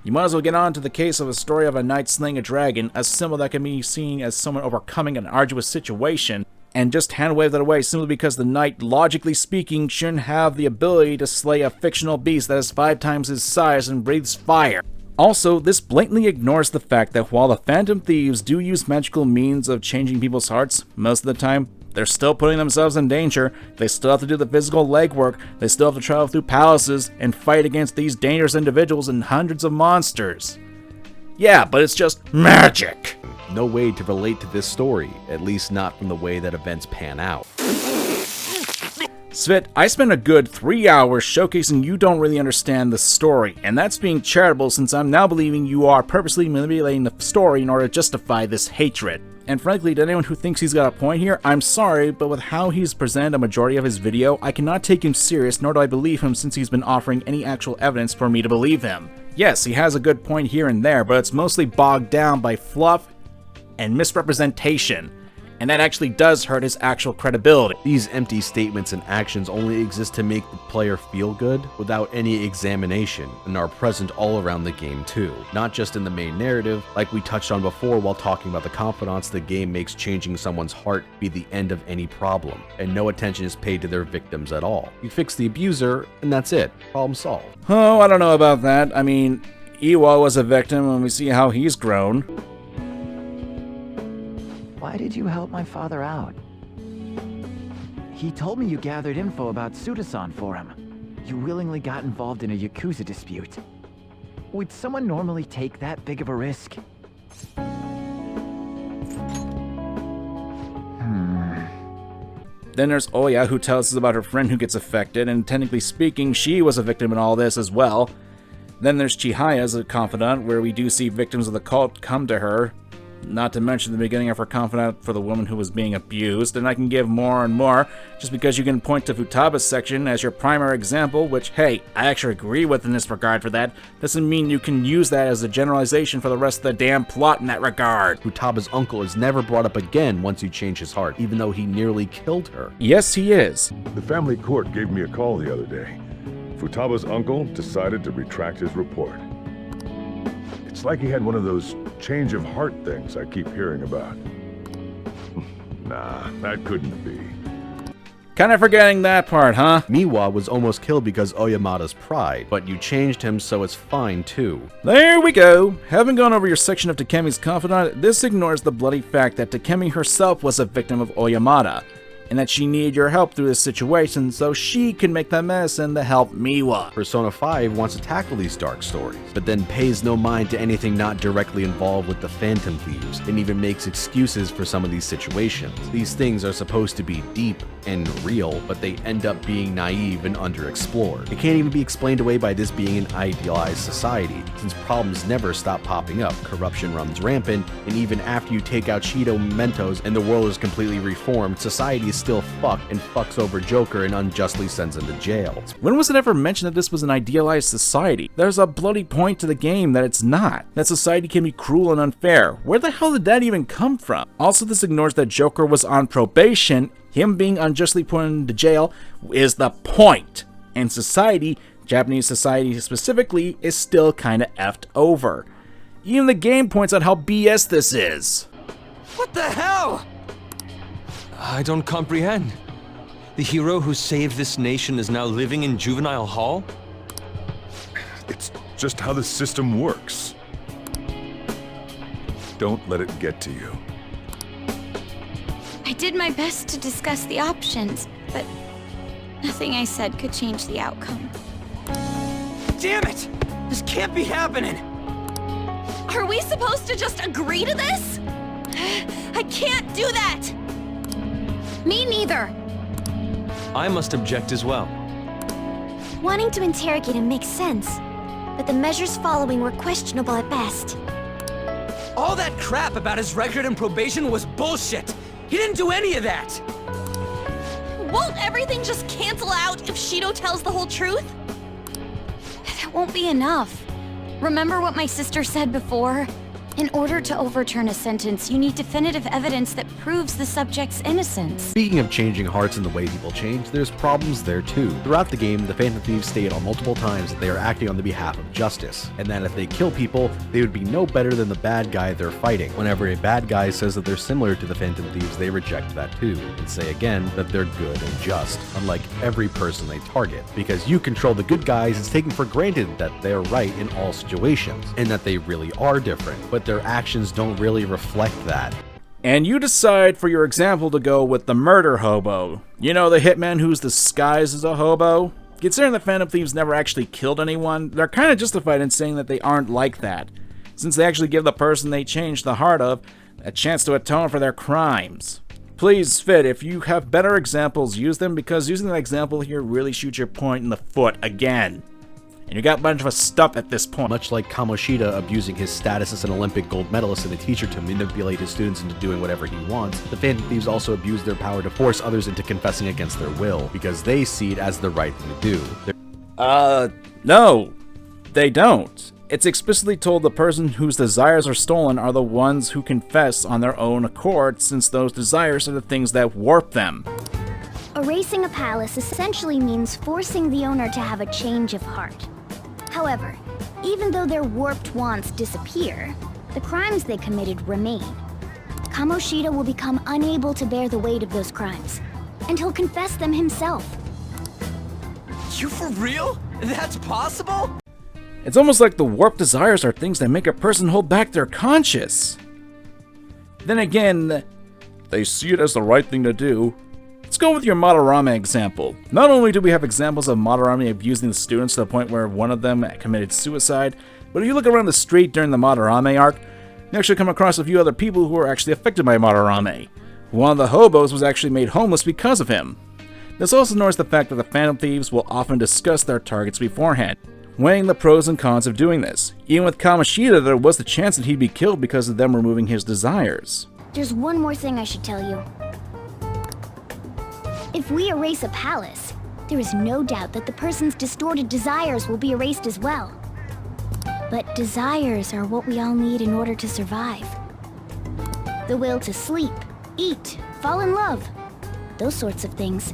You might as well get on to the case of a story of a knight slaying a dragon, a symbol that can be seen as someone overcoming an arduous situation, and just hand-wave that away simply because the knight, logically speaking, shouldn't have the ability to slay a fictional beast that is 5 times his size and breathes fire. Also, this blatantly ignores the fact that while the Phantom Thieves do use magical means of changing people's hearts, most of the time, they're still putting themselves in danger. They still have to do the physical legwork, they still have to travel through palaces and fight against these dangerous individuals and hundreds of monsters. Yeah, but it's just magic!
No way to relate to this story, at least not from the way that events pan out.
Cvit, I spent a good 3 hours showcasing you don't really understand the story, and that's being charitable since I'm now believing you are purposely manipulating the story in order to justify this hatred. And frankly, to anyone who thinks he's got a point here, I'm sorry, but with how he's presented a majority of his video, I cannot take him serious, nor do I believe him since he's been offering any actual evidence for me to believe him. Yes, he has a good point here and there, but it's mostly bogged down by fluff and misrepresentation. And that actually does hurt his actual credibility.
These empty statements and actions only exist to make the player feel good without any examination, and are present all around the game too. Not just in the main narrative, like we touched on before while talking about the confidants the game makes changing someone's heart be the end of any problem, and no attention is paid to their victims at all. You fix the abuser, and that's it. Problem solved.
Oh, I don't know about that. I mean, Iwa was a victim and we see how he's grown.
Why did you help my father out? He told me you gathered info about Suda-san for him. You willingly got involved in a Yakuza dispute. Would someone normally take that big of a risk?
Then there's Oya, who tells us about her friend who gets affected, and technically speaking, she was a victim in all this as well. Then there's Chihaya as a confidant, where we do see victims of the cult come to her. Not to mention the beginning of her confidant for the woman who was being abused, and I can give more and more, just because you can point to Futaba's section as your primary example, which, hey, I actually agree with in this regard for that, doesn't mean you can use that as a generalization for the rest of the damn plot in that regard.
Futaba's uncle is never brought up again once you change his heart, even though he nearly killed her.
Yes, he is.
The family court gave me a call the other day. Futaba's uncle decided to retract his report. It's like he had one of those change of heart things I keep hearing about. Nah, that couldn't be.
Kinda forgetting that part, huh?
Miwa was almost killed because Oyamada's pride, but you changed him so it's fine too.
There we go! Having gone over your section of Takemi's confidant, this ignores the bloody fact that Takemi herself was a victim of Oyamada. and that she needed your help through this situation so she could make the medicine to help Miwa.
Persona 5 wants to tackle these dark stories, but then pays no mind to anything not directly involved with the Phantom Thieves, and even makes excuses for some of these situations. These things are supposed to be deep and real, but they end up being naive and underexplored. It can't even be explained away by this being an idealized society, since problems never stop popping up, corruption runs rampant, and even after you take out Shido Mentos and the world is completely reformed, society is still fucked and fucks over Joker and unjustly sends him to jail.
When was it ever mentioned that this was an idealized society? There's a bloody point to the game that it's not. That society can be cruel and unfair. Where the hell did that even come from? Also, this ignores that Joker was on probation. Him being unjustly put into jail is the point. And society, Japanese society specifically, is still kinda effed over. Even the game points out how BS this is.
What the hell? I don't comprehend. The hero who saved this nation is now living in juvenile hall?
It's just how the system works. Don't let it get to you.
I did my best to discuss the options, but nothing I said could change the outcome.
Damn it! This can't be happening!
Are we supposed to just agree to this? I can't do that! Me neither!
I must object as well.
Wanting to interrogate him makes sense, but the measures following were questionable at best.
All that crap about his record and probation was bullshit! He didn't do any of that!
Won't everything just cancel out if Shido tells the whole truth? That won't be enough. Remember what my sister said before? In order to overturn a sentence, you need definitive evidence that proves the subject's innocence.
Speaking of changing hearts and the way people change, there's problems there too. Throughout the game, the Phantom Thieves state on multiple times that they are acting on the behalf of justice, and that if they kill people, they would be no better than the bad guy they're fighting. Whenever a bad guy says that they're similar to the Phantom Thieves, they reject that too, and say again that they're good and just, unlike every person they target. Because you control the good guys, it's taken for granted that they're right in all situations, and that they really are different, but their actions don't really reflect that.
And you decide for your example to go with the murder hobo. You know, the hitman who's disguised as a hobo? Considering the Phantom Thieves never actually killed anyone, they're kind of justified in saying that they aren't like that, since they actually give the person they changed the heart of a chance to atone for their crimes. Please, Cvit, if you have better examples, use them, because using that example here really shoots your point in the foot again. And you got a bunch of a stump at this point.
Much like Kamoshida abusing his status as an Olympic gold medalist and a teacher to manipulate his students into doing whatever he wants, the Phantom Thieves also abuse their power to force others into confessing against their will, because they see it as the right thing to do.
No, they don't. It's explicitly told the person whose desires are stolen are the ones who confess on their own accord, since those desires are the things that warp them.
Erasing a palace essentially means forcing the owner to have a change of heart. However, even though their warped wants disappear, the crimes they committed remain. Kamoshida will become unable to bear the weight of those crimes, and he'll confess them himself.
You for real? That's possible?
It's almost like the warped desires are things that make a person hold back their conscience. Then again, they see it as the right thing to do. Let's go with your Madarame example. Not only do we have examples of Madarame abusing the students to the point where one of them committed suicide, but if you look around the street during the Madarame arc, you actually come across a few other people who were actually affected by Madarame. One of the hobos was actually made homeless because of him. This also ignores the fact that the Phantom Thieves will often discuss their targets beforehand, weighing the pros and cons of doing this. Even with Kamoshida, there was the chance that he'd be killed because of them removing his desires.
There's one more thing I should tell you. If we erase a palace, there is no doubt that the person's distorted desires will be erased as well. But desires are what we all need in order to survive. The will to sleep, eat, fall in love, those sorts of things.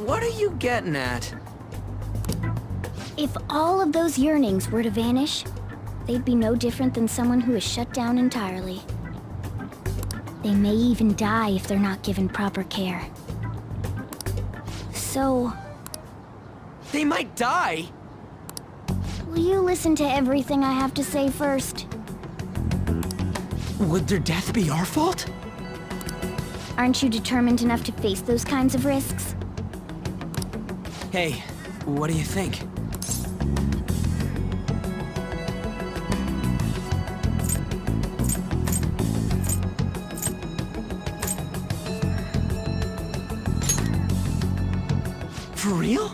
What are you getting at?
If all of those yearnings were to vanish, they'd be no different than someone who is shut down entirely. They may even die if they're not given proper care. So...
They might die?
Will you listen to everything I have to say first?
Would their death be our fault?
Aren't you determined enough to face those kinds of risks?
Hey, what do you think? For real?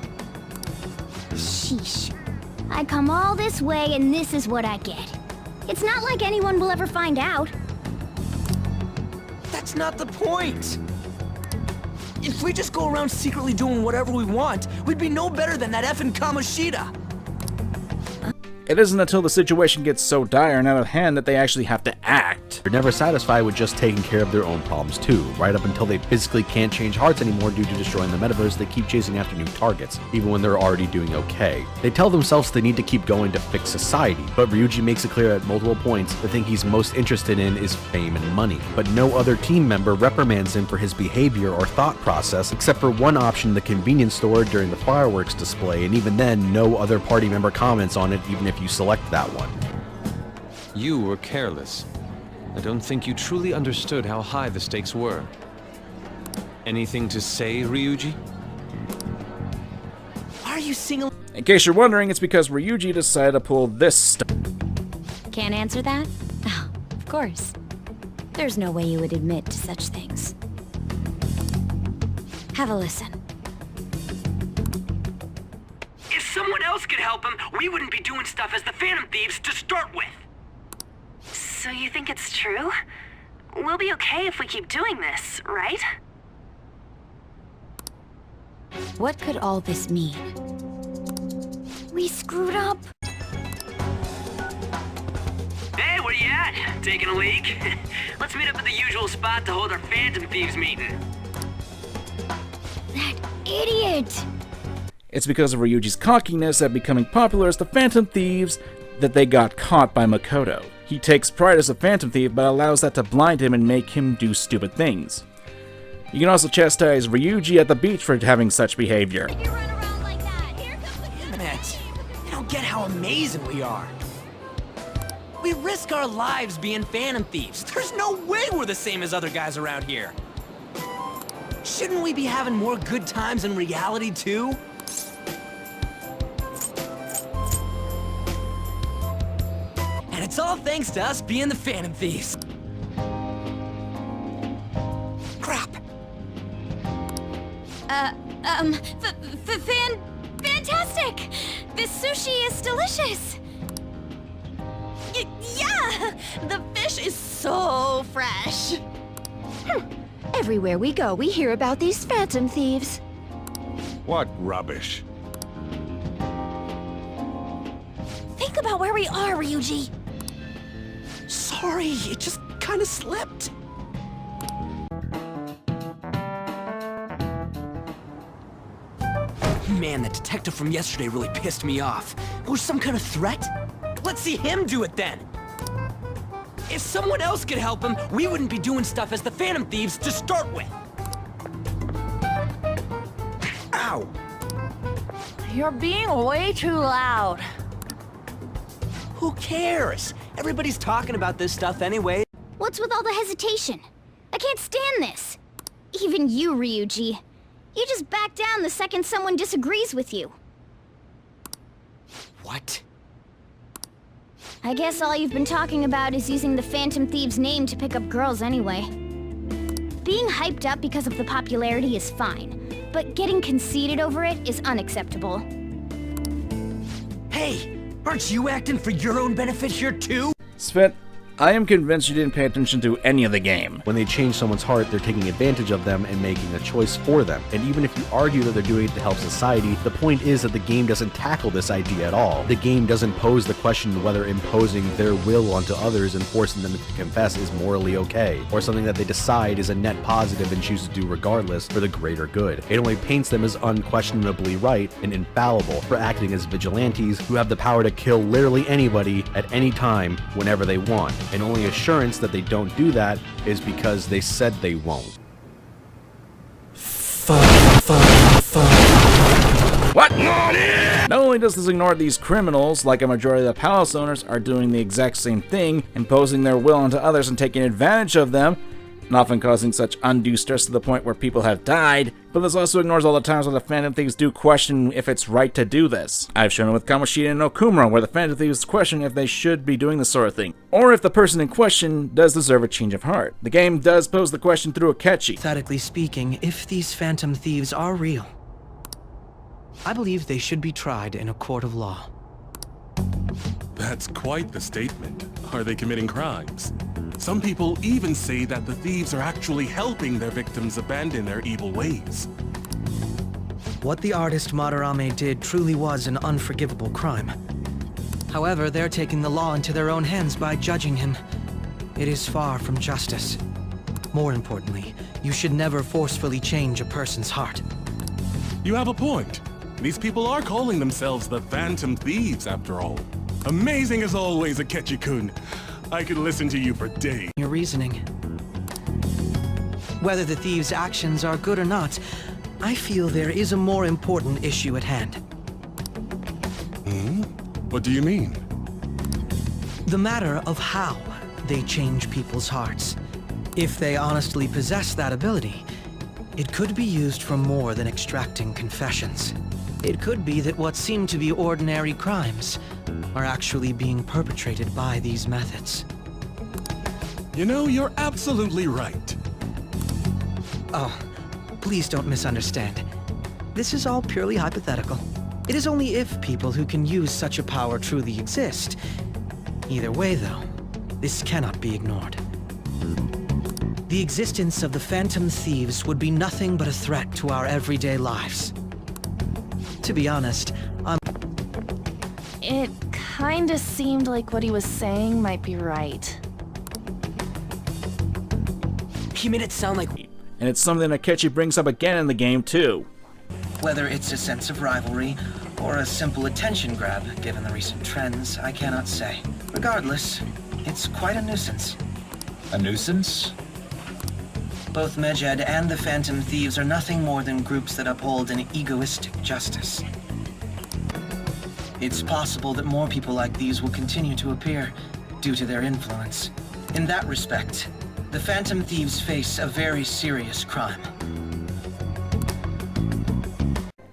Sheesh. I come all this way and this is what I get. It's not like anyone will ever find out.
That's not the point! If we just go around secretly doing whatever we want, we'd be no better than that effing Kamoshida!
It isn't until the situation gets so dire and out of hand that they actually have to act.
They're never satisfied with just taking care of their own problems too. Right up until they physically can't change hearts anymore due to destroying the metaverse, they keep chasing after new targets, even when they're already doing okay. They tell themselves they need to keep going to fix society, but Ryuji makes it clear at multiple points the thing he's most interested in is fame and money. But no other team member reprimands him for his behavior or thought process, except for one option in the convenience store during the fireworks display, and even then, no other party member comments on it even if you select that one.
You were careless. I don't think you truly understood how high the stakes were. Anything to say, Ryuji?
Why are you singing?
In case you're wondering, it's because Ryuji decided to pull this stuff.
Can't answer that? Oh, of course. There's no way you would admit to such things. Have a listen.
If someone else could help him, we wouldn't be doing stuff as the Phantom Thieves to start with.
So you think it's true? We'll be okay if we keep doing this, right?
What could all this mean?
We screwed up.
Hey, where you at? Taking a leak? Let's meet up at the usual spot to hold our Phantom Thieves meeting.
That idiot!
It's because of Ryuji's cockiness at becoming popular as the Phantom Thieves that they got caught by Makoto. He takes pride as a Phantom Thief, but allows that to blind him and make him do stupid things. You can also chastise Ryuji at the beach for having such behavior.
Damn it! I don't get how amazing we are. We risk our lives being Phantom Thieves. There's no way we're the same as other guys around here. Shouldn't we be having more good times in reality, too? And it's all thanks to us being the Phantom Thieves. Crap.
Fantastic! This sushi is delicious!
Yeah! The fish is so fresh! Everywhere we go, we hear about these Phantom Thieves.
What rubbish?
Think about where we are, Ryuji!
Sorry, it just kind of slipped. Man, the detective from yesterday really pissed me off. It was some kind of threat? Let's see him do it then! If someone else could help him, we wouldn't be doing stuff as the Phantom Thieves to start with! Ow!
You're being way too loud.
Who cares? Everybody's talking about this stuff anyway.
What's with all the hesitation? I can't stand this. Even you, Ryuji. You just back down the second someone disagrees with you.
What?
I guess all you've been talking about is using the Phantom Thieves' name to pick up girls anyway. Being hyped up because of the popularity is fine, but getting conceited over it is unacceptable.
Hey, aren't you acting for your own benefit here too?
Cvit, I am convinced you didn't pay attention to any of the game.
When they change someone's heart, they're taking advantage of them and making a choice for them. And even if you argue that they're doing it to help society, the point is that the game doesn't tackle this idea at all. The game doesn't pose the question whether imposing their will onto others and forcing them to confess is morally okay, or something that they decide is a net positive and choose to do regardless for the greater good. It only paints them as unquestionably right and infallible for acting as vigilantes who have the power to kill literally anybody at any time whenever they want. And only assurance that they don't do that is because they said they won't.
What? Not only does this ignore these criminals, like a majority of the palace owners are doing the exact same thing, imposing their will onto others and taking advantage of them, and often causing such undue stress to the point where people have died, but this also ignores all the times when the Phantom Thieves do question if it's right to do this. I've shown it with Kamoshida and Okamura, where the Phantom Thieves question if they should be doing this sort of thing, or if the person in question does deserve a change of heart. The game does pose the question through Akechi.
Hypothetically speaking, if these Phantom Thieves are real, I believe they should be tried in a court of law.
That's quite the statement. Are they committing crimes? Some people even say that the thieves are actually helping their victims abandon their evil ways.
What the artist Madarame did truly was an unforgivable crime. However, they're taking the law into their own hands by judging him. It is far from justice. More importantly, you should never forcefully change a person's heart.
You have a point. These people are calling themselves the Phantom Thieves, after all. Amazing as always, Akechi-kun. I could listen to you for days.
Your reasoning. Whether the thieves' actions are good or not, I feel there is a more important issue at hand.
What do you mean?
The matter of how they change people's hearts. If they honestly possess that ability, it could be used for more than extracting confessions. It could be that what seem to be ordinary crimes are actually being perpetrated by these methods.
You know, you're absolutely right.
Oh, please don't misunderstand. This is all purely hypothetical. It is only if people who can use such a power truly exist. Either way, though, this cannot be ignored. The existence of the Phantom Thieves would be nothing but a threat to our everyday lives. To be honest,
It kinda seemed like what he was saying might be right.
He made it sound like...
And it's something Akechi brings up again in the game too.
Whether it's a sense of rivalry, or a simple attention grab, given the recent trends, I cannot say. Regardless, it's quite a nuisance.
A nuisance?
Both Medjed and the Phantom Thieves are nothing more than groups that uphold an egoistic justice. It's possible that more people like these will continue to appear, due to their influence. In that respect, the Phantom Thieves face a very serious crime.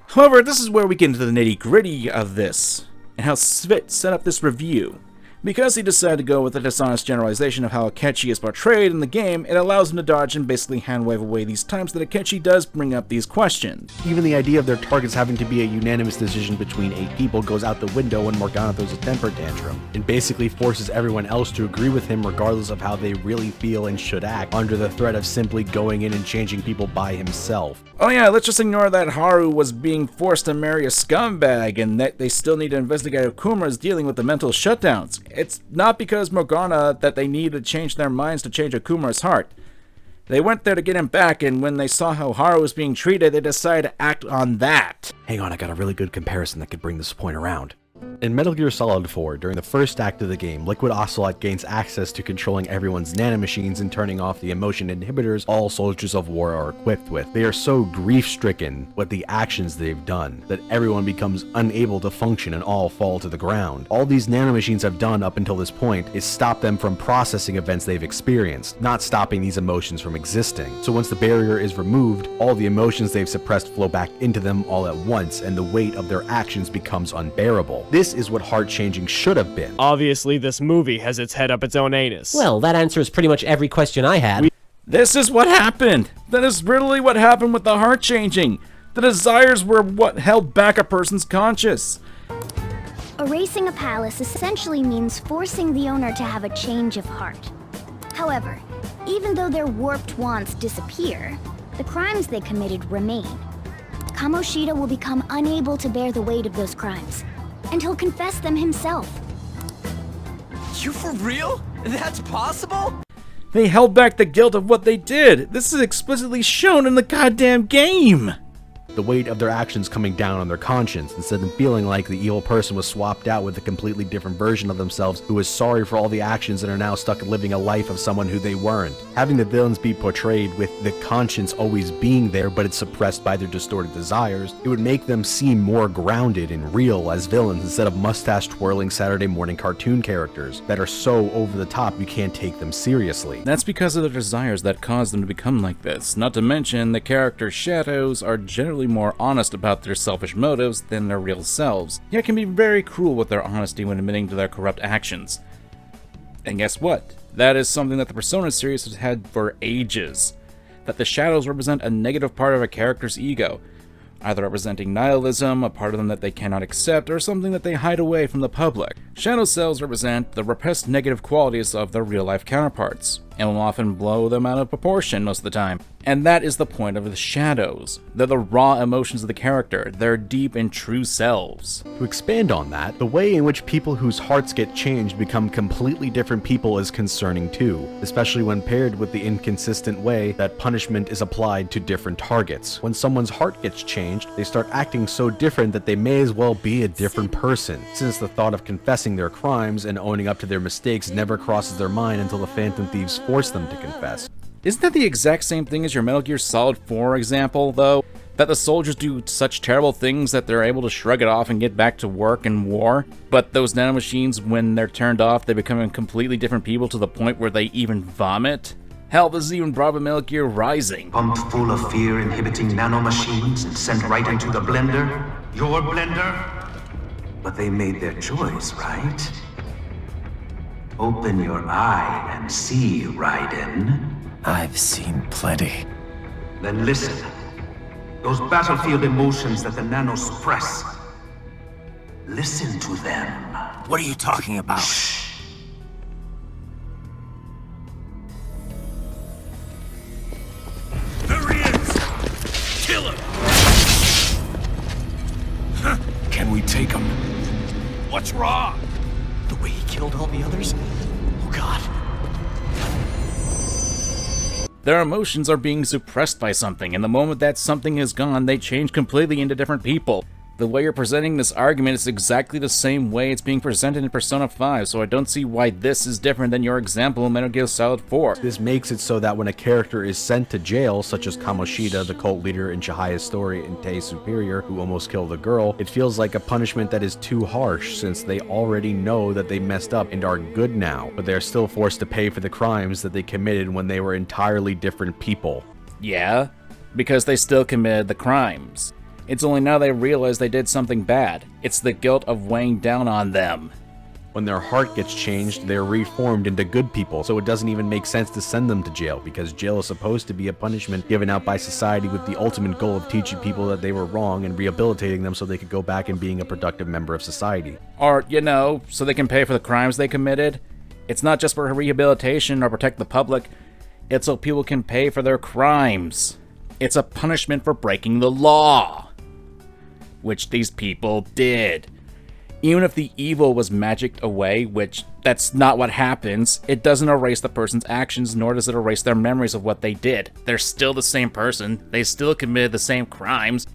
However, this is where we get into the nitty-gritty of this, and how Cvit set up this review. Because he decided to go with a dishonest generalization of how Akechi is portrayed in the game, it allows him to dodge and basically hand-wave away these times that Akechi does bring up these questions.
Even the idea of their targets having to be a unanimous decision between 8 people goes out the window when Morgana throws a temper tantrum. It basically forces everyone else to agree with him regardless of how they really feel and should act, under the threat of simply going in and changing people by himself.
Oh yeah, let's just ignore that Haru was being forced to marry a scumbag and that they still need to investigate Okamura's dealing with the mental shutdowns. It's not because Morgana that they need to change their minds to change Okamura's heart. They went there to get him back, and when they saw how Haru was being treated, they decided to act on that.
Hang on, I got a really good comparison that could bring this point around. In Metal Gear Solid 4, during the first act of the game, Liquid Ocelot gains access to controlling everyone's nanomachines and turning off the emotion inhibitors all soldiers of war are equipped with. They are so grief-stricken with the actions they've done that everyone becomes unable to function and all fall to the ground. All these nanomachines have done up until this point is stop them from processing events they've experienced, not stopping these emotions from existing. So once the barrier is removed, all the emotions they've suppressed flow back into them all at once, and the weight of their actions becomes unbearable. This is what heart-changing should have been.
Obviously, this movie has its head up its own anus.
Well, that answers pretty much every question I had.
This is what happened! That is literally what happened with the heart changing! The desires were what held back a person's conscience.
Erasing a palace essentially means forcing the owner to have a change of heart. However, even though their warped wants disappear, the crimes they committed remain. Kamoshida will become unable to bear the weight of those crimes, and he'll confess them himself.
You for real? That's possible?
They held back the guilt of what they did. This is explicitly shown in the goddamn game.
the weight of their actions coming down on their conscience, instead of feeling like the evil person was swapped out with a completely different version of themselves who is sorry for all the actions and are now stuck living a life of someone who they weren't. Having the villains be portrayed with the conscience always being there, but it's suppressed by their distorted desires, it would make them seem more grounded and real as villains instead of mustache-twirling Saturday morning cartoon characters that are so over the top you can't take them seriously.
That's because of the desires that cause them to become like this. Not to mention, the character shadows are generally more honest about their selfish motives than their real selves, yet can be very cruel with their honesty when admitting to their corrupt actions. And guess what? That is something that the Persona series has had for ages. That the shadows represent a negative part of a character's ego, either representing nihilism, a part of them that they cannot accept, or something that they hide away from the public. Shadow selves represent the repressed negative qualities of their real-life counterparts, and will often blow them out of proportion most of the time. And that is the point of the shadows. They're the raw emotions of the character, their deep and true selves.
To expand on that, the way in which people whose hearts get changed become completely different people is concerning too, especially when paired with the inconsistent way that punishment is applied to different targets. When someone's heart gets changed, they start acting so different that they may as well be a different person, since the thought of confessing their crimes and owning up to their mistakes never crosses their mind until the Phantom Thieves force them to confess.
Isn't that the exact same thing as your Metal Gear Solid 4 example, though? That the soldiers do such terrible things that they're able to shrug it off and get back to work and war, but those nanomachines, when they're turned off, they become completely different people to the point where they even vomit? Hell, this is even brought up in Metal Gear Rising.
Pumped full of fear-inhibiting nanomachines and sent right into the blender? Your blender? But they made their choice, right? Open your eye and see, Raiden.
I've seen plenty.
Then listen. Those battlefield emotions that the nanos suppress. Listen to them.
What are you talking about?
Shh.
There he is! Kill him!
Can we take him?
What's wrong?
The way he killed all the others? Oh god.
Their emotions are being suppressed by something, and the moment that something is gone, they change completely into different people. The way you're presenting this argument is exactly the same way it's being presented in Persona 5, so I don't see why this is different than your example in Metal Gear Solid 4.
This makes it so that when a character is sent to jail, such as Kamoshida, the cult leader in Chihiya's story, and Tei Superior, who almost killed the girl, it feels like a punishment that is too harsh, since they already know that they messed up and are good now, but they're still forced to pay for the crimes that they committed when they were entirely different people.
Yeah, because they still committed the crimes. It's only now they realize they did something bad. It's the guilt of weighing down on them.
When their heart gets changed, they're reformed into good people, so it doesn't even make sense to send them to jail, because jail is supposed to be a punishment given out by society with the ultimate goal of teaching people that they were wrong and rehabilitating them so they could go back and being a productive member of society.
Or, you know, so they can pay for the crimes they committed. It's not just for rehabilitation or protect the public, it's so people can pay for their crimes. It's a punishment for breaking the law, which these people did. Even if the evil was magicked away, which that's not what happens, it doesn't erase the person's actions, nor does it erase their memories of what they did. They're still the same person, they still committed the same crimes,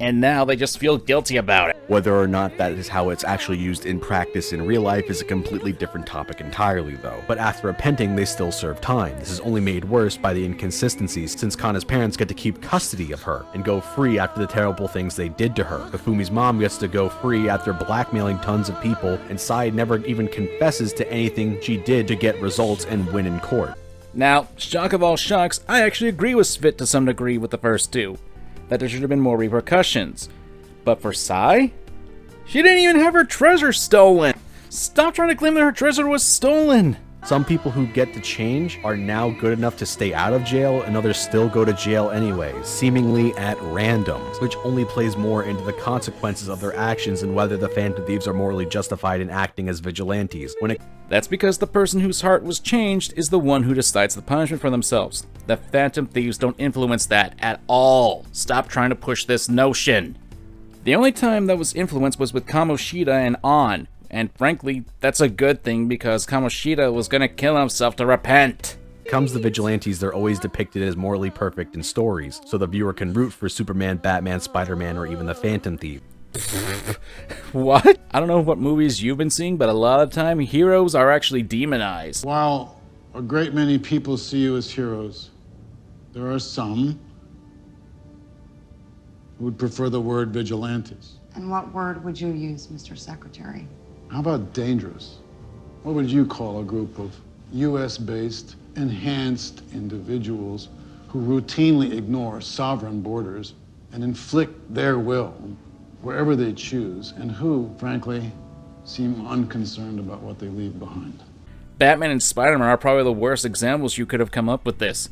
and now they just feel guilty about it.
Whether or not that is how it's actually used in practice in real life is a completely different topic entirely though. But after repenting, they still serve time. This is only made worse by the inconsistencies, since Kana's parents get to keep custody of her and go free after the terrible things they did to her. Kafumi's mom gets to go free after blackmailing tons of people, and Sai never even confesses to anything she did to get results and win in court.
Now, shock of all shocks, I actually agree with Cvit to some degree with the first two, that there should have been more repercussions. But for Sai? She didn't even have her treasure stolen! Stop trying to claim that her treasure was stolen!
Some people who get to change are now good enough to stay out of jail, and others still go to jail anyways, seemingly at random, which only plays more into the consequences of their actions and whether the Phantom Thieves are morally justified in acting as vigilantes.
That's because the person whose heart was changed is the one who decides the punishment for themselves. The Phantom Thieves don't influence that at all. Stop trying to push this notion. The only time that was influenced was with Kamoshida and On, and frankly, that's a good thing because Kamoshida was gonna kill himself to repent.
comes to vigilantes, they're always depicted as morally perfect in stories, so the viewer can root for Superman, Batman, Spider-Man, or even the Phantom Thieves.
What? I don't know what movies you've been seeing, but a lot of the time, heroes are actually demonized.
While a great many people see you as heroes, there are some who would prefer the word vigilantes.
And what word would you use, Mr. Secretary?
How about dangerous? What would you call a group of US-based, enhanced individuals who routinely ignore sovereign borders and inflict their will wherever they choose, and who, frankly, seem unconcerned about what they leave behind?
Batman and Spider-Man are probably the worst examples you could have come up with this.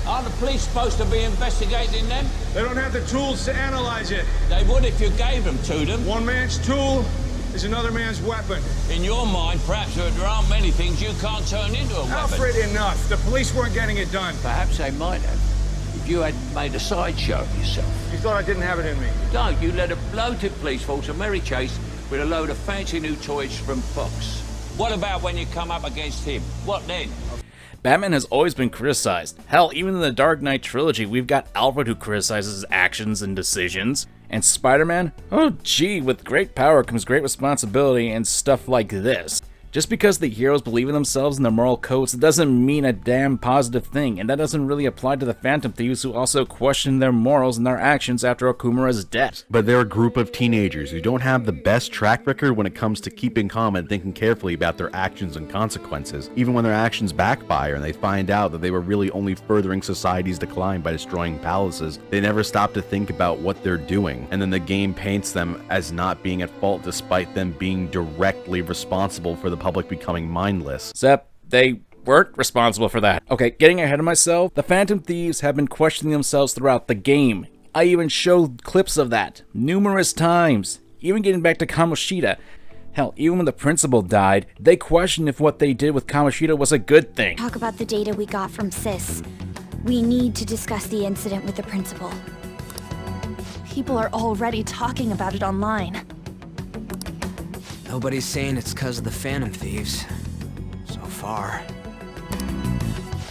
Aren't the police supposed to be investigating them?
They don't have the tools to analyze it.
They would if you gave them to them.
One man's tool is another man's weapon.
In your mind, perhaps there aren't many things you can't turn into a weapon.
Alfred, enough. The police weren't getting it done.
Perhaps they might have, if you had made a sideshow of yourself.
You thought I didn't have it in me?
No, you led a bloated police force a merry chase with a load of fancy new toys from Fox. What about when you come up against him? What then?
Batman has always been criticized. Hell, even in the Dark Knight trilogy, we've got Alfred who criticizes his actions and decisions. And Spider-Man? Oh gee, with great power comes great responsibility and stuff like this. Just because the heroes believe in themselves and their moral codes, it doesn't mean a damn positive thing, and that doesn't really apply to the Phantom Thieves who also question their morals and their actions after Okamura's death.
But they're a group of teenagers who don't have the best track record when it comes to keeping calm and thinking carefully about their actions and consequences. Even when their actions backfire and they find out that they were really only furthering society's decline by destroying palaces, they never stop to think about what they're doing, and then the game paints them as not being at fault despite them being directly responsible for the public becoming mindless.
Except they weren't responsible for that. Okay, getting ahead of myself, the Phantom Thieves have been questioning themselves throughout the game. I even showed clips of that numerous times, even getting back to Kamoshida. Hell, even when the principal died, they questioned if what they did with Kamoshida was a good thing.
Talk about the data we got from SIS. We need to discuss the incident with the principal.
People are already talking about it online.
Nobody's saying it's because of the Phantom Thieves. So far.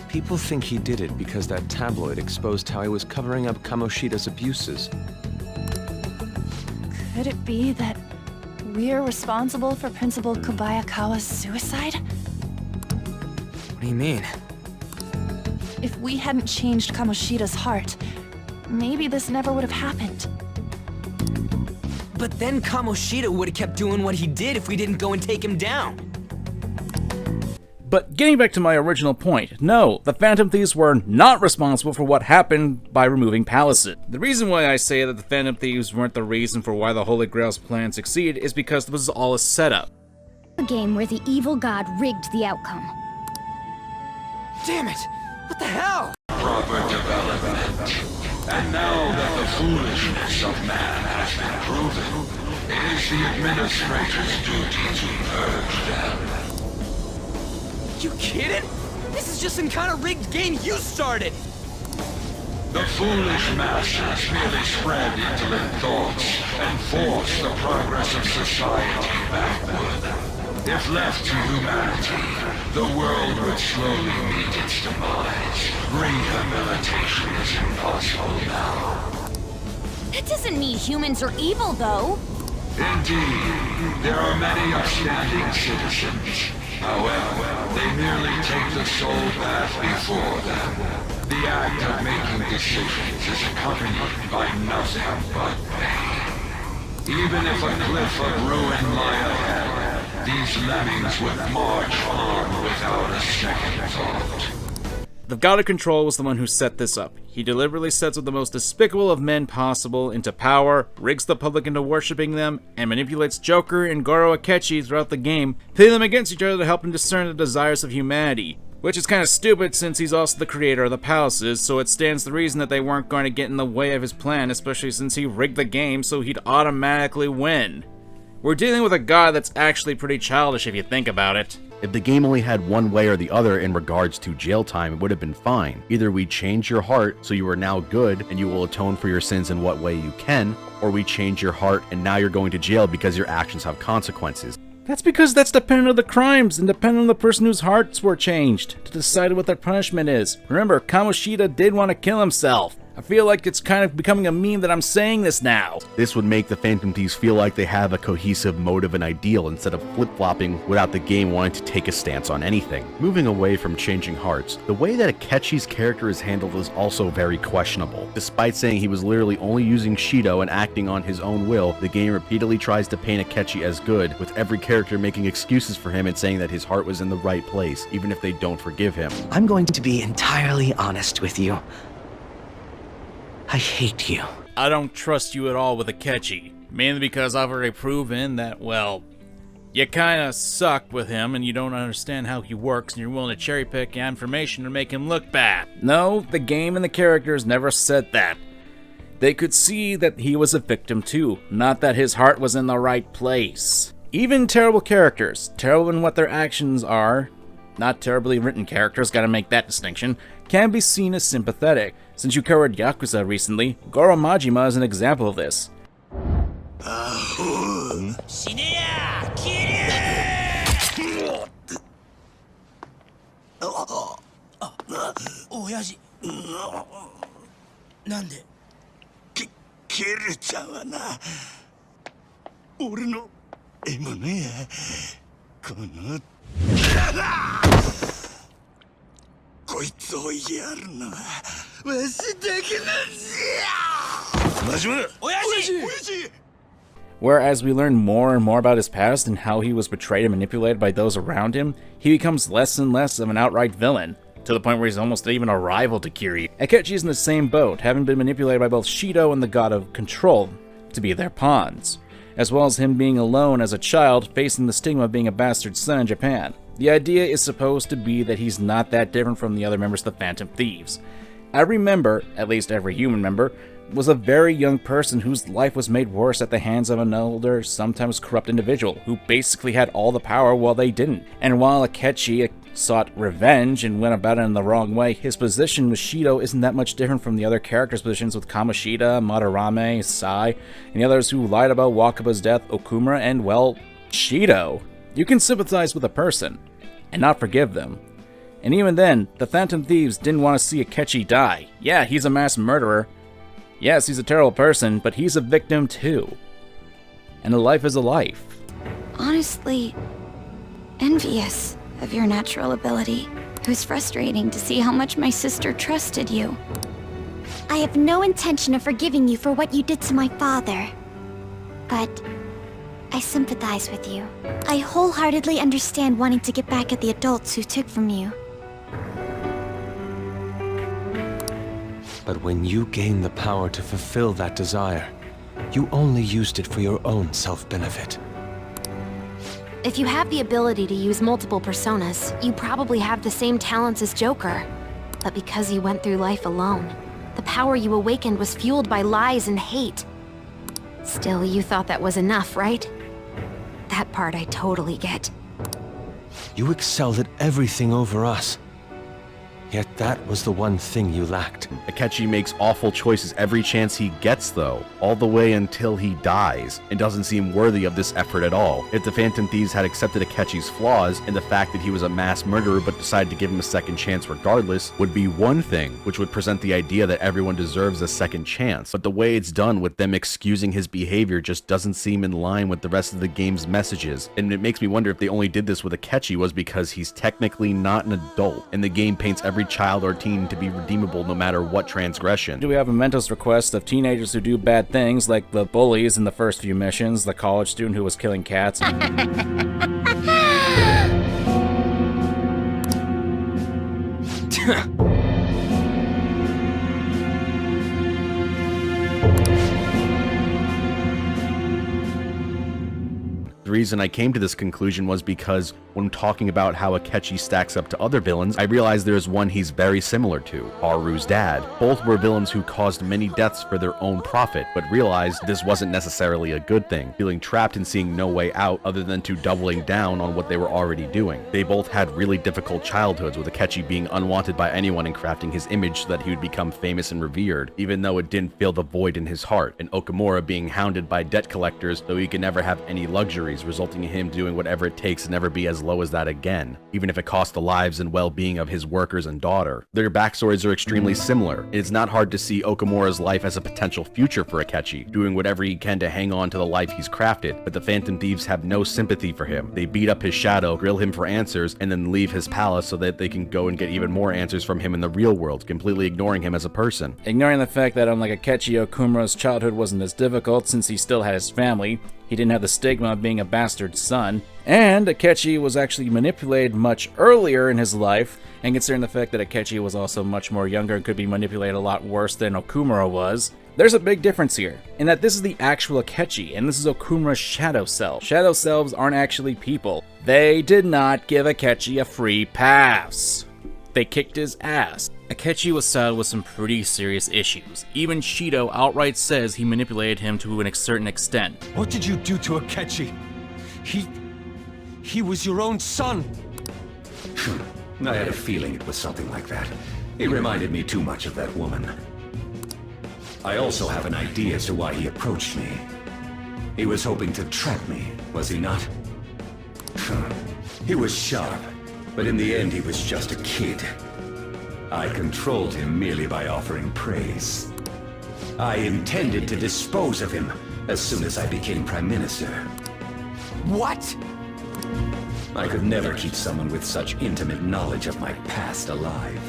People think he did it because that tabloid exposed how he was covering up Kamoshida's abuses.
Could it be that we're responsible for Principal Kobayakawa's suicide?
What do you mean?
If we hadn't changed Kamoshida's heart, maybe this never would have happened.
But then Kamoshida would have kept doing what he did if we didn't go and take him down.
But getting back to my original point, no, the Phantom Thieves were not responsible for what happened by removing palaces. The reason why I say that the Phantom Thieves weren't the reason for why the Holy Grail's plan succeeded is because this was all a setup.
A game where the evil god rigged the outcome.
Damn it! What the hell?
Proper development. And now that the foolishness of man has been proven, it is the administrator's duty to purge them.
You kidding? This is just some kind of rigged game you started!
The foolish masses merely spread indolent thoughts and force the progress of society backward. If left to humanity, the world would slowly meet its demise. Rehabilitation is impossible now.
That doesn't mean humans are evil, though.
Indeed, there are many upstanding citizens. However, they merely take the soul path before them. The act of making decisions is accompanied by nothing but pain. Even if a cliff of ruin lie ahead, these lemmings would march on without a second thought.
The God of Control was the one who set this up. He deliberately sets up the most despicable of men possible into power, rigs the public into worshipping them, and manipulates Joker and Goro Akechi throughout the game, pitting them against each other to help him discern the desires of humanity. Which is kind of stupid since he's also the creator of the palaces, so it stands to reason that they weren't going to get in the way of his plan, especially since he rigged the game so he'd automatically win. We're dealing with a god that's actually pretty childish if you think about it.
If the game only had one way or the other in regards to jail time, it would have been fine. Either we change your heart so you are now good and you will atone for your sins in what way you can, or we change your heart and now you're going to jail because your actions have consequences.
That's because that's dependent on the crimes and dependent on the person whose hearts were changed to decide what their punishment is. Remember, Kamoshida did want to kill himself. I feel like it's kind of becoming a meme that I'm saying this now.
This would make the Phantom Thieves feel like they have a cohesive motive and ideal instead of flip-flopping without the game wanting to take a stance on anything. Moving away from changing hearts, the way that Akechi's character is handled is also very questionable. Despite saying he was literally only using Shido and acting on his own will, the game repeatedly tries to paint Akechi as good, with every character making excuses for him and saying that his heart was in the right place, even if they don't forgive him.
I'm going to be entirely honest with you. I hate you.
I don't trust you at all with Akechi, mainly because I've already proven that, well, you kinda suck with him and you don't understand how he works and you're willing to cherry pick information to make him look bad. No, the game and the characters never said that. They could see that he was a victim too, not that his heart was in the right place. Even terrible characters, terrible in what their actions are, not terribly written characters, gotta make that distinction, can be seen as sympathetic. Since you covered Yakuza recently, Goro Majima is an example of this. Whereas we learn more and more about his past and how he was betrayed and manipulated by those around him, he becomes less and less of an outright villain, to the point where he's almost even a rival to Kiri. Akechi is in the same boat, having been manipulated by both Shido and the God of Control to be their pawns, as well as him being alone as a child, facing the stigma of being a bastard son in Japan. The idea is supposed to be that he's not that different from the other members of the Phantom Thieves. Every member, at least every human member, was a very young person whose life was made worse at the hands of an older, sometimes corrupt individual who basically had all the power while they didn't. And while Akechi sought revenge and went about it in the wrong way, his position with Shido isn't that much different from the other characters' positions with Kamoshida, Madarame, Sai, and the others who lied about Wakaba's death, Okamura, and, well, Shido. You can sympathize with a person and not forgive them. And even then, the Phantom Thieves didn't want to see Akechi die. Yeah, he's a mass murderer. Yes, he's a terrible person, but he's a victim too. And a life is a life.
Honestly, envious of your natural ability. It was frustrating to see how much my sister trusted you.
I have no intention of forgiving you for what you did to my father. But I sympathize with you. I wholeheartedly understand wanting to get back at the adults who took from you.
But when you gained the power to fulfill that desire, you only used it for your own self-benefit.
If you have the ability to use multiple personas, you probably have the same talents as Joker. But because you went through life alone, the power you awakened was fueled by lies and hate. Still, you thought that was enough, right? That part I totally get.
You excelled at everything over us. Yet that was the one thing you lacked.
Akechi makes awful choices every chance he gets though, all the way until he dies, and doesn't seem worthy of this effort at all. If the Phantom Thieves had accepted Akechi's flaws, and the fact that he was a mass murderer but decided to give him a second chance regardless, would be one thing, which would present the idea that everyone deserves a second chance. But the way it's done with them excusing his behavior just doesn't seem in line with the rest of the game's messages, and it makes me wonder if they only did this with Akechi was because he's technically not an adult, and the game paints every child or teen to be redeemable no matter what transgression.
Do we have a Mentos request of teenagers who do bad things, like the bullies in the first few missions, the college student who was killing cats?
The reason I came to this conclusion was because when talking about how Akechi stacks up to other villains, I realized there is one he's very similar to, Haru's dad. Both were villains who caused many deaths for their own profit, but realized this wasn't necessarily a good thing, feeling trapped and seeing no way out other than to doubling down on what they were already doing. They both had really difficult childhoods, with Akechi being unwanted by anyone and crafting his image so that he would become famous and revered, even though it didn't fill the void in his heart, and Okamura being hounded by debt collectors so he could never have any luxuries, lives, resulting in him doing whatever it takes to never be as low as that again, even if it costs the lives and well-being of his workers and daughter. Their backstories are extremely similar. It's not hard to see Okamura's life as a potential future for Akechi, doing whatever he can to hang on to the life he's crafted, but the Phantom Thieves have no sympathy for him. They beat up his shadow, grill him for answers, and then leave his palace so that they can go and get even more answers from him in the real world, completely ignoring him as a person.
Ignoring the fact that unlike Akechi, Okamura's childhood wasn't as difficult since he still had his family, he didn't have the stigma of being a bastard son, and Akechi was actually manipulated much earlier in his life, and considering the fact that Akechi was also much more younger and could be manipulated a lot worse than Okamura was, there's a big difference here, in that this is the actual Akechi, and this is Okamura's shadow self. Shadow selves aren't actually people. They did not give Akechi a free pass. They kicked his ass. Akechi was saddled with some pretty serious issues. Even Shido outright says he manipulated him to a certain extent.
What did you do to Akechi? He was your own son.
I had a feeling it was something like that. He reminded me too much of that woman. I also have an idea as to why he approached me. He was hoping to trap me, was he not? He was sharp, but in the end he was just a kid. I controlled him merely by offering praise. I intended to dispose of him as soon as I became Prime Minister.
What?
I could never keep someone with such intimate knowledge of my past alive.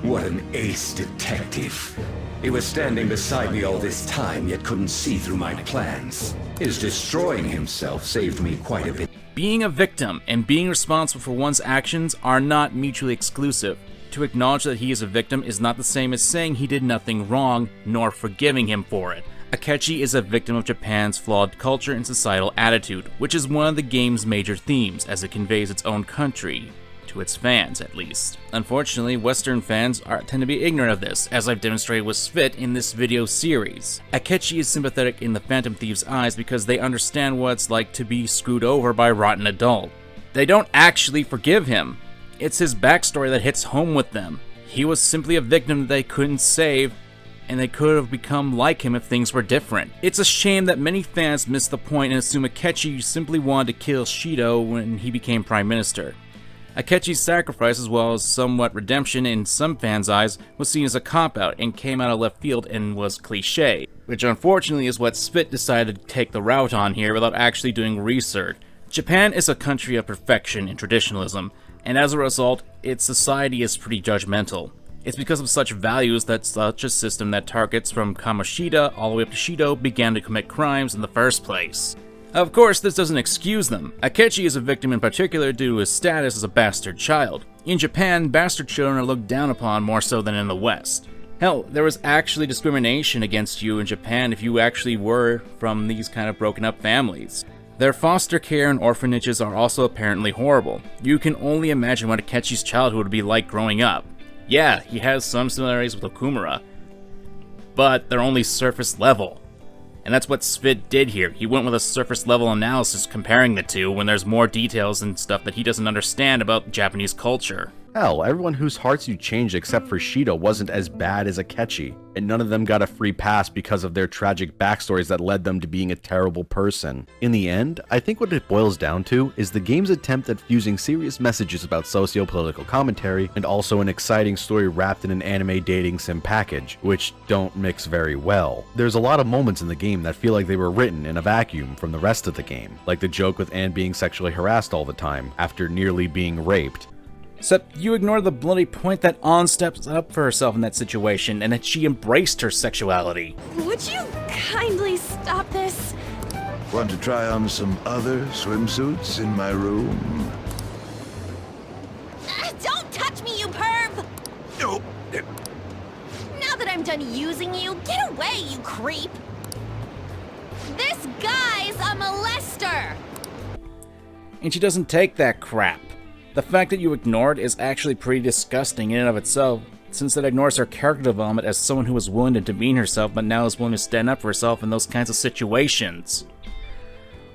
What an ace detective. He was standing beside me all this time, yet couldn't see through my plans. His destroying himself saved me quite a bit.
Being a victim and being responsible for one's actions are not mutually exclusive. To acknowledge that he is a victim is not the same as saying he did nothing wrong, nor forgiving him for it. Akechi is a victim of Japan's flawed culture and societal attitude, which is one of the game's major themes, as it conveys its own country. To its fans, at least. Unfortunately, Western fans tend to be ignorant of this, as I've demonstrated with Cvit in this video series. Akechi is sympathetic in the Phantom Thieves' eyes because they understand what it's like to be screwed over by a rotten adult. They don't actually forgive him. It's his backstory that hits home with them. He was simply a victim that they couldn't save, and they could have become like him if things were different. It's a shame that many fans miss the point and assume Akechi simply wanted to kill Shido when he became Prime Minister. Akechi's sacrifice, as well as somewhat redemption in some fans' eyes, was seen as a cop-out and came out of left field and was cliché, which unfortunately is what Cvit decided to take the route on here without actually doing research. Japan is a country of perfection and traditionalism, and as a result, its society is pretty judgmental. It's because of such values that such a system that targets from Kamoshida all the way up to Shido began to commit crimes in the first place. Of course, this doesn't excuse them. Akechi is a victim in particular due to his status as a bastard child. In Japan, bastard children are looked down upon more so than in the West. Hell, there was actually discrimination against you in Japan if you actually were from these kind of broken up families. Their foster care and orphanages are also apparently horrible. You can only imagine what Akechi's childhood would be like growing up. Yeah, he has some similarities with Okamura, but they're only surface level. And that's what Cvit did here. He went with a surface level analysis comparing the two when there's more details and stuff that he doesn't understand about Japanese culture.
Hell, everyone whose hearts you changed except for Shido wasn't as bad as Akechi, and none of them got a free pass because of their tragic backstories that led them to being a terrible person. In the end, I think what it boils down to is the game's attempt at fusing serious messages about socio-political commentary and also an exciting story wrapped in an anime dating sim package, which don't mix very well. There's a lot of moments in the game that feel like they were written in a vacuum from the rest of the game, like the joke with Anne being sexually harassed all the time after nearly being raped.
Except you ignore the bloody point that Ann steps up for herself in that situation and that she embraced her sexuality.
Would you kindly stop this?
Want to try on some other swimsuits in my room?
Don't touch me, you perv!
No.
Now that I'm done using you, get away, you creep! This guy's a molester!
And she doesn't take that crap. The fact that you ignored is actually pretty disgusting in and of itself, since it ignores her character development as someone who was willing to demean herself but now is willing to stand up for herself in those kinds of situations.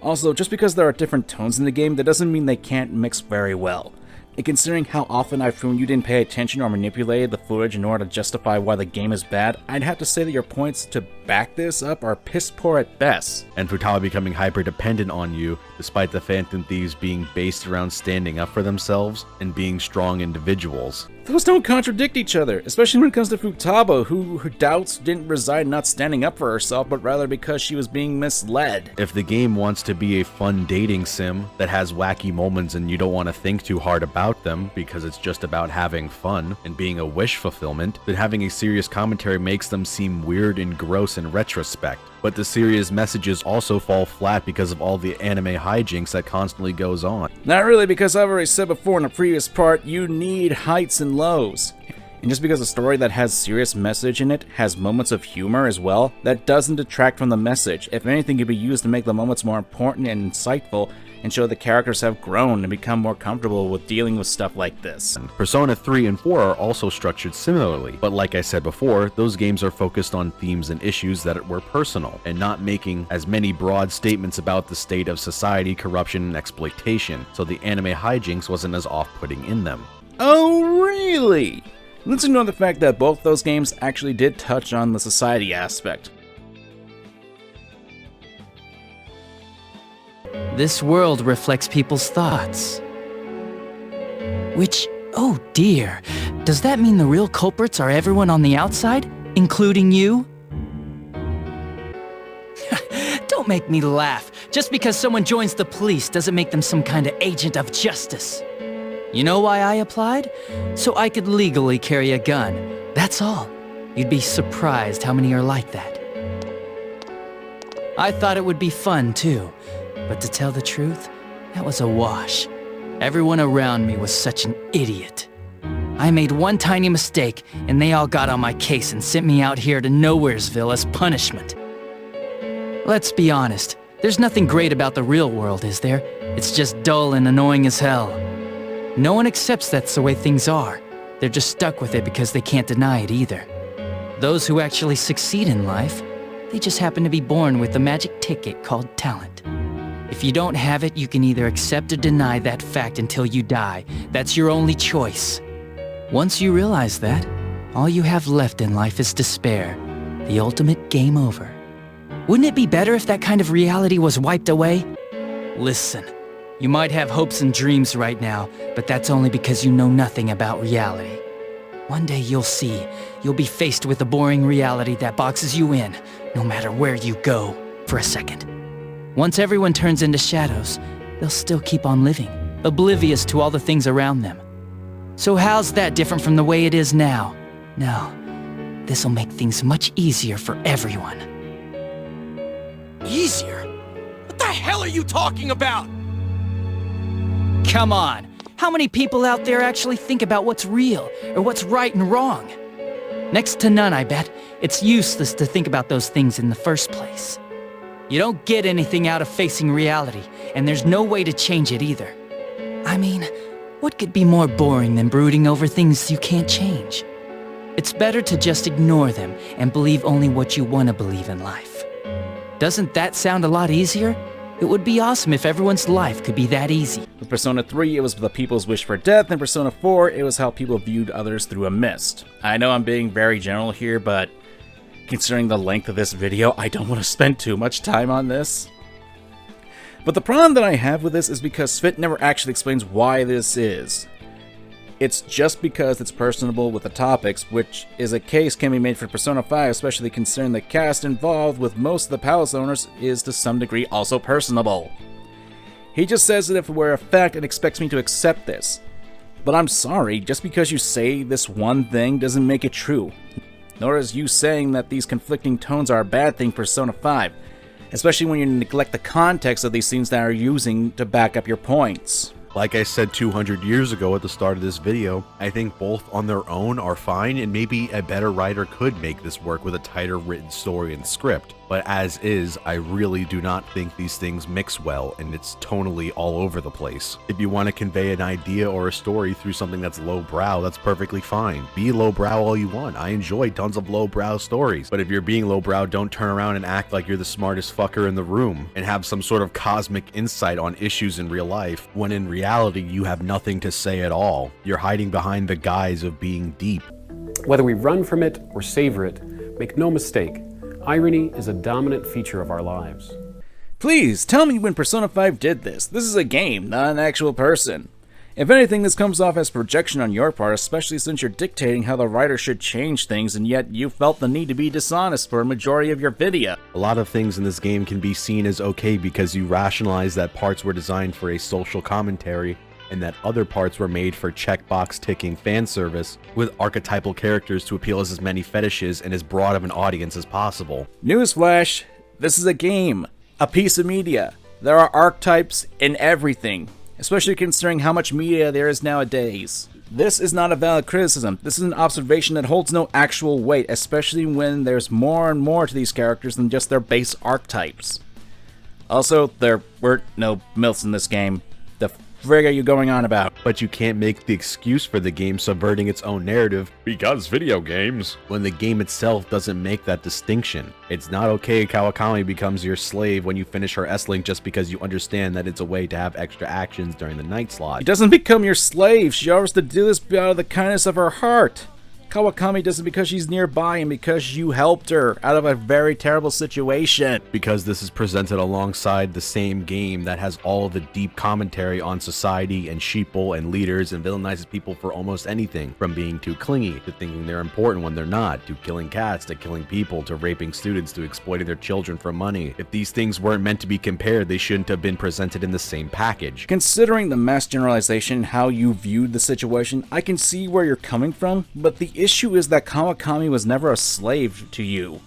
Also, just because there are different tones in the game, that doesn't mean they can't mix very well. And considering how often I've proven you didn't pay attention or manipulated the footage in order to justify why the game is bad, I'd have to say that your points to back this up are piss poor at best.
And Futaba becoming hyper-dependent on you, despite the Phantom Thieves being based around standing up for themselves and being strong individuals.
Those don't contradict each other, especially when it comes to Futaba, who her doubts didn't reside in not standing up for herself, but rather because she was being misled.
If the game wants to be a fun dating sim that has wacky moments and you don't want to think too hard about them because it's just about having fun and being a wish fulfillment, then having a serious commentary makes them seem weird and gross in retrospect. But the serious messages also fall flat because of all the anime hijinks that constantly goes on.
Not really, because I've already said before in the previous part, you need heights and lows. And just because a story that has serious message in it has moments of humor as well, that doesn't detract from the message. If anything, it can be used to make the moments more important and insightful and show the characters have grown and become more comfortable with dealing with stuff like this.
Persona 3 and 4 are also structured similarly, but like I said before, those games are focused on themes and issues that were personal, and not making as many broad statements about the state of society, corruption, and exploitation, so the anime hijinks wasn't as off-putting in them.
Oh, really? Let's ignore the fact that both those games actually did touch on the society aspect.
This world reflects people's thoughts. Which, oh dear, does that mean the real culprits are everyone on the outside, including you? Don't make me laugh. Just because someone joins the police doesn't make them some kind of agent of justice. You know why I applied? So I could legally carry a gun. That's all. You'd be surprised how many are like that. I thought it would be fun too. But to tell the truth, that was a wash. Everyone around me was such an idiot. I made one tiny mistake, and they all got on my case and sent me out here to Nowheresville as punishment. Let's be honest, there's nothing great about the real world, is there? It's just dull and annoying as hell. No one accepts that's the way things are. They're just stuck with it because they can't deny it either. Those who actually succeed in life, they just happen to be born with a magic ticket called talent. If you don't have it, you can either accept or deny that fact until you die. That's your only choice. Once you realize that, all you have left in life is despair. The ultimate game over. Wouldn't it be better if that kind of reality was wiped away? Listen, you might have hopes and dreams right now, but that's only because you know nothing about reality. One day you'll see. You'll be faced with a boring reality that boxes you in, no matter where you go, for a second. Once everyone turns into shadows, they'll still keep on living, oblivious to all the things around them. So how's that different from the way it is now? No, this'll make things much easier for everyone. Easier? What the hell are you talking about? Come on, how many people out there actually think about what's real, or what's right and wrong? Next to none, I bet. It's useless to think about those things in the first place. You don't get anything out of facing reality, and there's no way to change it either. I mean, what could be more boring than brooding over things you can't change? It's better to just ignore them and believe only what you want to believe in life. Doesn't that sound a lot easier? It would be awesome if everyone's life could be that easy.
With Persona 3, it was the people's wish for death, and Persona 4, it was how people viewed others through a mist. I know I'm being very general here, but considering the length of this video, I don't want to spend too much time on this. But the problem that I have with this is because Cvit never actually explains why this is. It's just because it's personable with the topics, which is a case can be made for Persona 5, especially considering the cast involved with most of the palace owners is to some degree also personable. He just says that if it were a fact and expects me to accept this. But I'm sorry, just because you say this one thing doesn't make it true. Nor is you saying that these conflicting tones are a bad thing for Persona 5, especially when you neglect the context of these scenes that are using to back up your points.
Like I said 200 years ago at the start of this video, I think both on their own are fine, and maybe a better writer could make this work with a tighter written story and script. But as is, I really do not think these things mix well, and it's tonally all over the place. If you want to convey an idea or a story through something that's lowbrow, that's perfectly fine. Be lowbrow all you want. I enjoy tons of lowbrow stories. But if you're being lowbrow, don't turn around and act like you're the smartest fucker in the room and have some sort of cosmic insight on issues in real life, when in reality you have nothing to say at all. You're hiding behind the guise of being deep.
Whether we run from it or savor it, make no mistake, irony is a dominant feature of our lives.
Please, tell me when Persona 5 did this. This is a game, not an actual person. If anything, this comes off as projection on your part, especially since you're dictating how the writer should change things, and yet you felt the need to be dishonest for a majority of your video.
A lot of things in this game can be seen as okay because you rationalize that parts were designed for a social commentary and that other parts were made for checkbox ticking fan service with archetypal characters to appeal as many fetishes and as broad of an audience as possible.
Newsflash, this is a game, a piece of media. There are archetypes in everything, especially considering how much media there is nowadays. This is not a valid criticism. This is an observation that holds no actual weight, especially when there's more and more to these characters than just their base archetypes. Also, there were no MILFs in this game. The frig are you going on about?
But you can't make the excuse for the game subverting its own narrative because video games, when the game itself doesn't make that distinction. It's not okay Kawakami becomes your slave when you finish her S-Link just because you understand that it's a way to have extra actions during the night slot.
She doesn't become your slave. She offers to do this out of the kindness of her heart. Kawakami does it because she's nearby and because you helped her out of a very terrible situation.
Because this is presented alongside the same game that has all of the deep commentary on society and sheeple and leaders and villainizes people for almost anything, from being too clingy to thinking they're important when they're not, to killing cats, to killing people, to raping students, to exploiting their children for money. If these things weren't meant to be compared, they shouldn't have been presented in the same package.
Considering the mass generalization, how you viewed the situation, I can see where you're coming from, but the issue is that Kawakami was never a slave to you.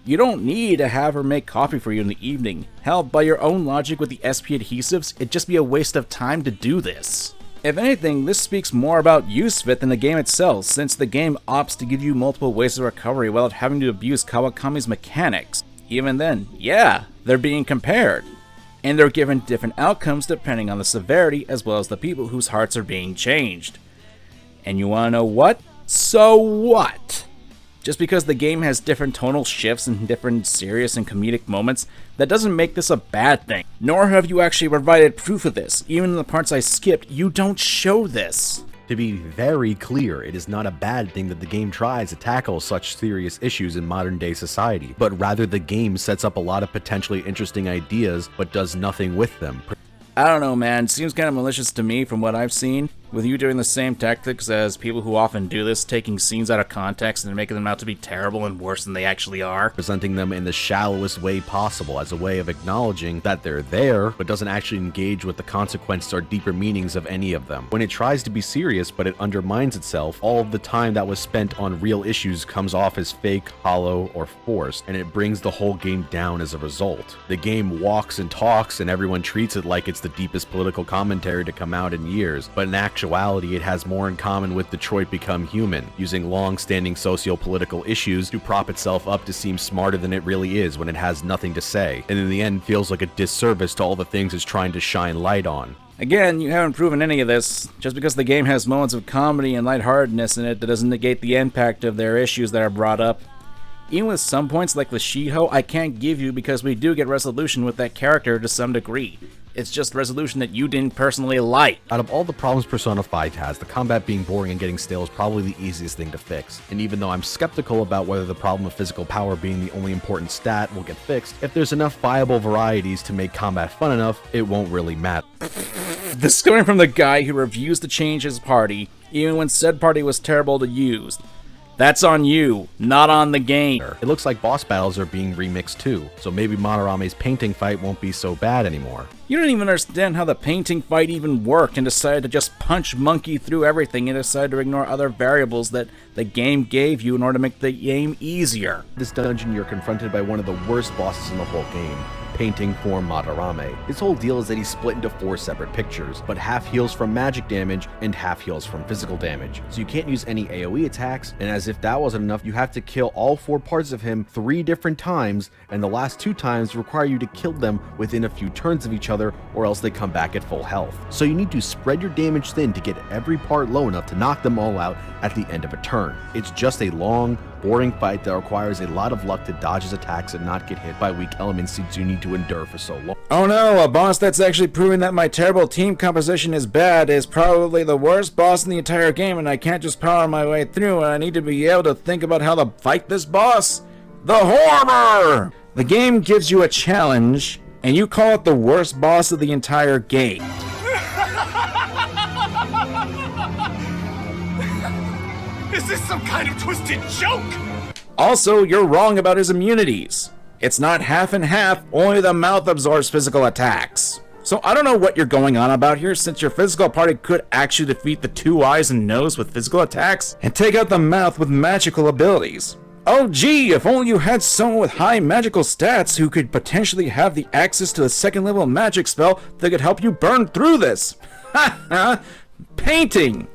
You don't need to have her make coffee for you in the evening. Hell, by your own logic with the SP adhesives, it'd just be a waste of time to do this. If anything, this speaks more about Cvit than the game itself, since the game opts to give you multiple ways of recovery without having to abuse Kawakami's mechanics. Even then, yeah, they're being compared. And they're given different outcomes depending on the severity as well as the people whose hearts are being changed. And you wanna know what? So what? Just because the game has different tonal shifts and different serious and comedic moments, that doesn't make this a bad thing. Nor have you actually provided proof of this. Even in the parts I skipped, you don't show this.
To be very clear, it is not a bad thing that the game tries to tackle such serious issues in modern day society, but rather the game sets up a lot of potentially interesting ideas but does nothing with them.
I don't know, man. It seems kind of malicious to me from what I've seen, with you doing the same tactics as people who often do this, taking scenes out of context and making them out to be terrible and worse than they actually are.
Presenting them in the shallowest way possible as a way of acknowledging that they're there, but doesn't actually engage with the consequences or deeper meanings of any of them. When it tries to be serious, but it undermines itself, all of the time that was spent on real issues comes off as fake, hollow, or forced, and it brings the whole game down as a result. The game walks and talks, and everyone treats it like it's the deepest political commentary to come out in years, but in actuality it has more in common with Detroit Become Human, using long-standing socio-political issues to prop itself up to seem smarter than it really is when it has nothing to say, and in the end feels like a disservice to all the things it's trying to shine light on.
Again, you haven't proven any of this. Just because the game has moments of comedy and lightheartedness in it, that doesn't negate the impact of their issues that are brought up. Even with some points like the Shiho, I can't give you because we do get resolution with that character to some degree. It's just resolution that you didn't personally like.
Out of all the problems Persona 5 has, the combat being boring and getting stale is probably the easiest thing to fix. And even though I'm skeptical about whether the problem of physical power being the only important stat will get fixed, if there's enough viable varieties to make combat fun enough, it won't really matter.
This is coming from the guy who refused to change his party, even when said party was terrible to use. That's on you, not on the game.
It looks like boss battles are being remixed too, so maybe Monораme's painting fight won't be so bad anymore.
You don't even understand how the painting fight even worked and decided to just punch monkey through everything and decided to ignore other variables that the game gave you in order to make the game easier.
This dungeon you're confronted by one of the worst bosses in the whole game. painting form Madarame. His whole deal is that he's split into 4 separate pictures, but half heals from magic damage and half heals from physical damage. So you can't use any AoE attacks, and as if that wasn't enough, you have to kill all 4 parts of him 3 different times, and the last 2 times require you to kill them within a few turns of each other, or else they come back at full health. So you need to spread your damage thin to get every part low enough to knock them all out at the end of a turn. It's just a long, boring fight that requires a lot of luck to dodge his attacks and not get hit by weak elements since you need to endure for so long.
Oh no, a boss that's actually proving that my terrible team composition is bad is probably the worst boss in the entire game, and I can't just power my way through, and I need to be able to think about how to fight this boss. The Horror! The game gives you a challenge, and you call it the worst boss of the entire game.
Is this some kind of twisted joke?
Also, you're wrong about his immunities. It's not half and half, only the mouth absorbs physical attacks. So I don't know what you're going on about here, since your physical party could actually defeat the 2 eyes and nose with physical attacks, and take out the mouth with magical abilities. Oh gee, if only you had someone with high magical stats who could potentially have the access to the 2nd level magic spell that could help you burn through this. Ha ha! Painting!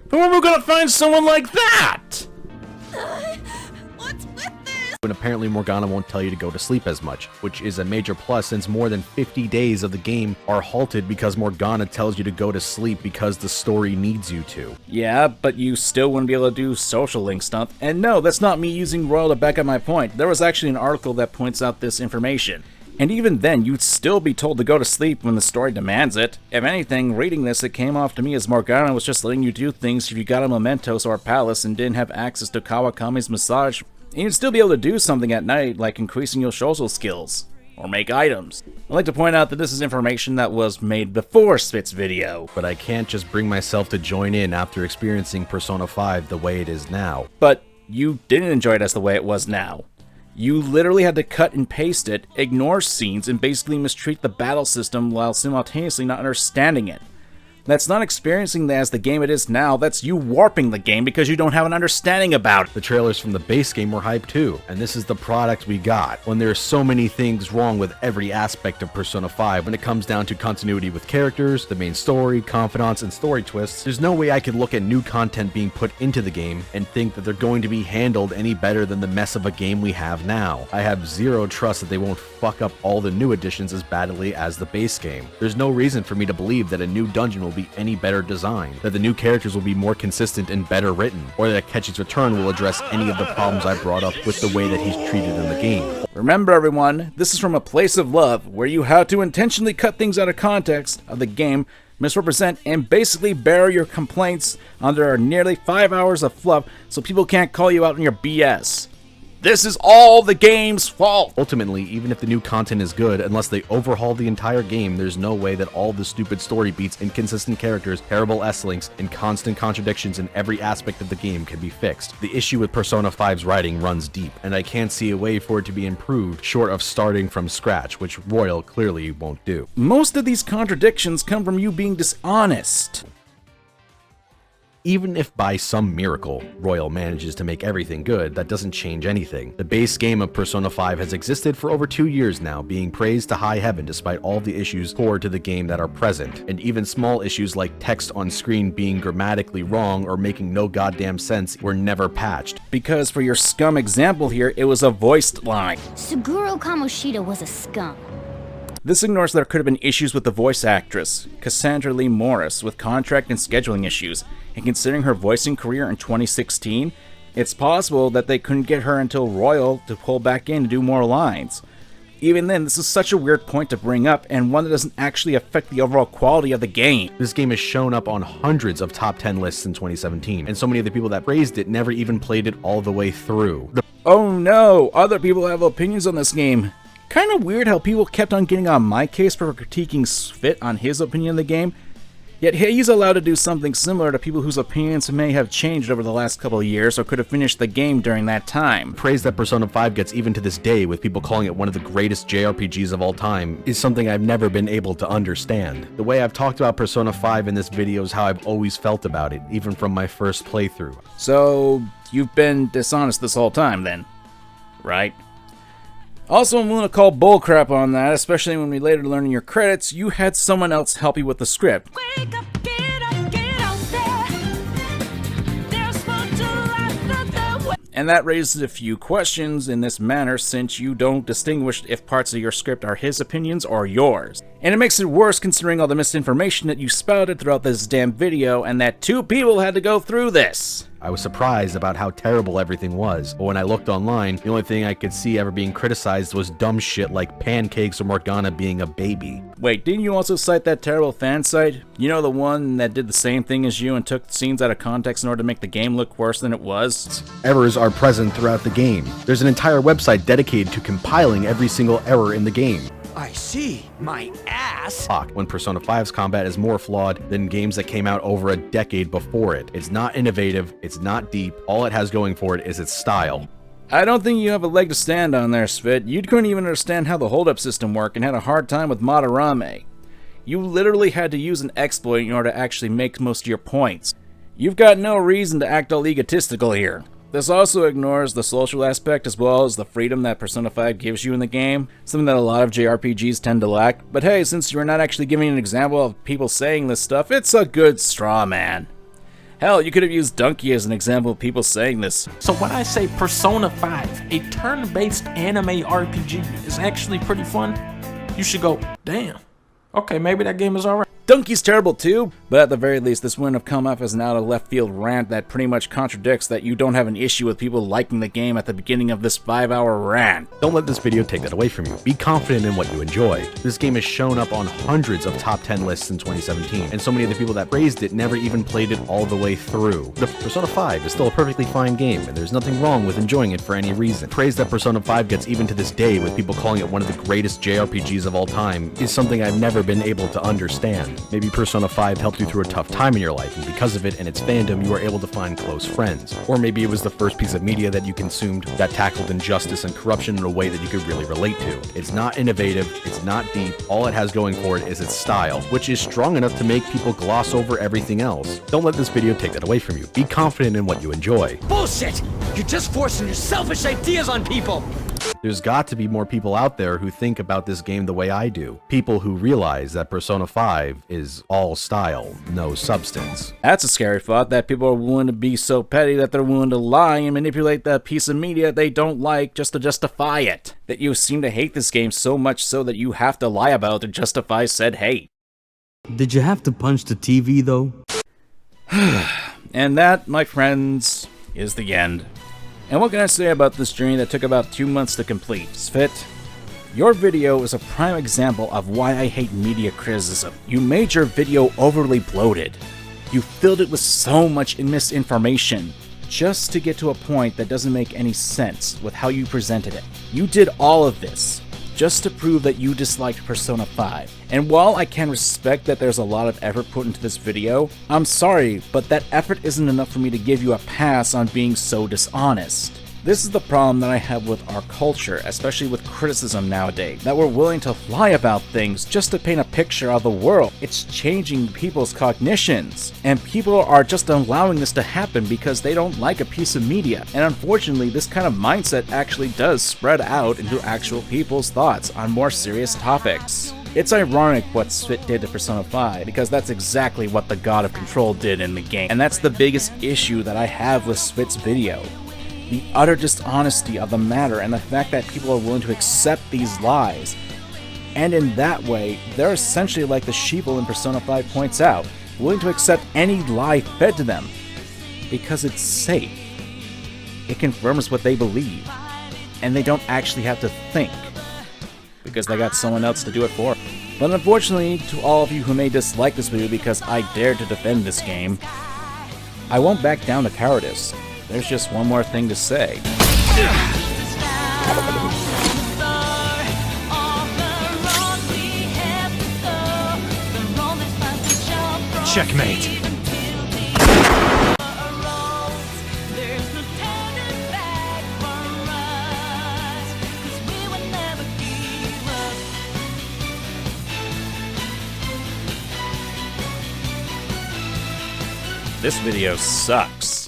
But where are we gonna find someone like that?
And apparently Morgana won't tell you to go to sleep as much, which is a major plus since more than 50 days of the game are halted because Morgana tells you to go to sleep because the story needs you to.
Yeah, but you still wouldn't be able to do social link stuff. And no, that's not me using Royal to back up my point. There was actually an article that points out this information. And even then, you'd still be told to go to sleep when the story demands it. If anything, reading this, it came off to me as Morgana was just letting you do things if you got a Mementos or a Palace and didn't have access to Kawakami's massage. And you'd still be able to do something at night, like increasing your social skills, or make items. I'd like to point out that this is information that was made before Cvit's video.
But I can't just bring myself to join in after experiencing Persona 5 the way it is now.
But you didn't enjoy it as the way it was now. You literally had to cut and paste it, ignore scenes, and basically mistreat the battle system while simultaneously not understanding it. That's not experiencing as the game it is now, that's you warping the game because you don't have an understanding about it.
The trailers from the base game were hyped too, and this is the product we got, when there are so many things wrong with every aspect of Persona 5 when it comes down to continuity with characters, the main story, confidants, and story twists. There's no way I could look at new content being put into the game and think that they're going to be handled any better than the mess of a game we have now. I have zero trust that they won't fuck up all the new additions as badly as the base game. There's no reason for me to believe that a new dungeon will be any better designed, that the new characters will be more consistent and better written, or that Akechi's return will address any of the problems I brought up with the way that he's treated in the game.
Remember everyone, this is from a place of love, where you have to intentionally cut things out of context of the game, misrepresent, and basically bury your complaints under nearly 5 hours of fluff so people can't call you out on your BS. This is all the game's fault!
Ultimately, even if the new content is good, unless they overhaul the entire game, there's no way that all the stupid story beats, inconsistent characters, terrible S-links, and constant contradictions in every aspect of the game can be fixed. The issue with Persona 5's writing runs deep, and I can't see a way for it to be improved short of starting from scratch, which Royal clearly won't do.
Most of these contradictions come from you being dishonest.
Even if by some miracle, Royal manages to make everything good, that doesn't change anything. The base game of Persona 5 has existed for over 2 years now, being praised to high heaven despite all the issues core to the game that are present, and even small issues like text on screen being grammatically wrong or making no goddamn sense were never patched.
Because for your scum example here, it was a voiced line.
Suguru Kamoshida was a scum.
This ignores that there could have been issues with the voice actress, Cassandra Lee Morris, with contract and scheduling issues, and considering her voicing career in 2016, it's possible that they couldn't get her until Royal to pull back in to do more lines. Even then, this is such a weird point to bring up, and one that doesn't actually affect the overall quality of the game.
This game has shown up on hundreds of top 10 lists in 2017, and so many of the people that praised it never even played it all the way through.
Oh no, other people have opinions on this game. Kind of weird how people kept on getting on my case for critiquing Cvit on his opinion of the game, yet he's allowed to do something similar to people whose opinions may have changed over the last couple of years or could have finished the game during that time.
Praise that Persona 5 gets even to this day, with people calling it one of the greatest JRPGs of all time, is something I've never been able to understand. The way I've talked about Persona 5 in this video is how I've always felt about it, even from my first playthrough.
So, you've been dishonest this whole time then, right? Also, I'm willing to call bullcrap on that, especially when we later learn in your credits you had someone else help you with the script. And that raises a few questions in this manner, since you don't distinguish if parts of your script are his opinions or yours. And it makes it worse considering all the misinformation that you spouted throughout this damn video, and that 2 people had to go through this.
I was surprised about how terrible everything was, but when I looked online, the only thing I could see ever being criticized was dumb shit like Pancakes or Morgana being a baby.
Wait, didn't you also cite that terrible fan site? You know, the one that did the same thing as you and took scenes out of context in order to make the game look worse than it was?
Errors are present throughout the game. There's an entire website dedicated to compiling every single error in the game.
I see. My ass.
When Persona 5's combat is more flawed than games that came out over a decade before it. It's not innovative, it's not deep, all it has going for it is its style.
I don't think you have a leg to stand on there, Cvit. You couldn't even understand how the hold-up system worked and had a hard time with Madarame. You literally had to use an exploit in order to actually make most of your points. You've got no reason to act all egotistical here. This also ignores the social aspect as well as the freedom that Persona 5 gives you in the game, something that a lot of JRPGs tend to lack. But hey, since you're not actually giving an example of people saying this stuff, it's a good straw man. Hell, you could have used Donkey as an example of people saying this.
So when I say Persona 5, a turn-based anime RPG, is actually pretty fun, you should go, damn, okay, maybe that game is alright.
Donkey's terrible too, but at the very least this wouldn't have come off as an out-of-left-field rant that pretty much contradicts that you don't have an issue with people liking the game at the beginning of this 5-hour rant.
Don't let this video take that away from you. Be confident in what you enjoy. This game has shown up on hundreds of top 10 lists in 2017, and so many of the people that praised it never even played it all the way through. The Persona 5 is still a perfectly fine game, and there's nothing wrong with enjoying it for any reason. Praise that Persona 5 gets even to this day with people calling it one of the greatest JRPGs of all time is something I've never been able to understand. Maybe Persona 5 helped you through a tough time in your life, and because of it and its fandom, you were able to find close friends. Or maybe it was the first piece of media that you consumed that tackled injustice and corruption in a way that you could really relate to. It's not innovative, it's not deep, all it has going for it is its style, which is strong enough to make people gloss over everything else. Don't let this video take that away from you. Be confident in what you enjoy.
Bullshit! You're just forcing your selfish ideas on people!
There's got to be more people out there who think about this game the way I do. People who realize that Persona 5 is all style, no substance.
That's a scary thought, that people are willing to be so petty that they're willing to lie and manipulate that piece of media they don't like just to justify it. That you seem to hate this game so much so that you have to lie about it to justify said hate.
Did you have to punch the TV though?
And that, my friends, is the end. And what can I say about this journey that took about 2 months to complete? Cvit, your video is a prime example of why I hate media criticism. You made your video overly bloated. You filled it with so much misinformation just to get to a point that doesn't make any sense with how you presented it. You did all of this just to prove that you disliked Persona 5. And while I can respect that there's a lot of effort put into this video, I'm sorry, but that effort isn't enough for me to give you a pass on being so dishonest. This is the problem that I have with our culture, especially with criticism nowadays, that we're willing to lie about things just to paint a picture of the world. It's changing people's cognitions, and people are just allowing this to happen because they don't like a piece of media. And unfortunately, this kind of mindset actually does spread out into actual people's thoughts on more serious topics. It's ironic what Cvit did to Persona 5, because that's exactly what the God of Control did in the game. And that's the biggest issue that I have with Cvit's video. The utter dishonesty of the matter and the fact that people are willing to accept these lies. And in that way, they're essentially like the sheeple in Persona 5 points out, willing to accept any lie fed to them because it's safe. It confirms what they believe, and they don't actually have to think because they got someone else to do it for. But unfortunately, to all of you who may dislike this video because I dared to defend this game, I won't back down to cowardice. There's just one more thing to say.
Checkmate.
This video sucks.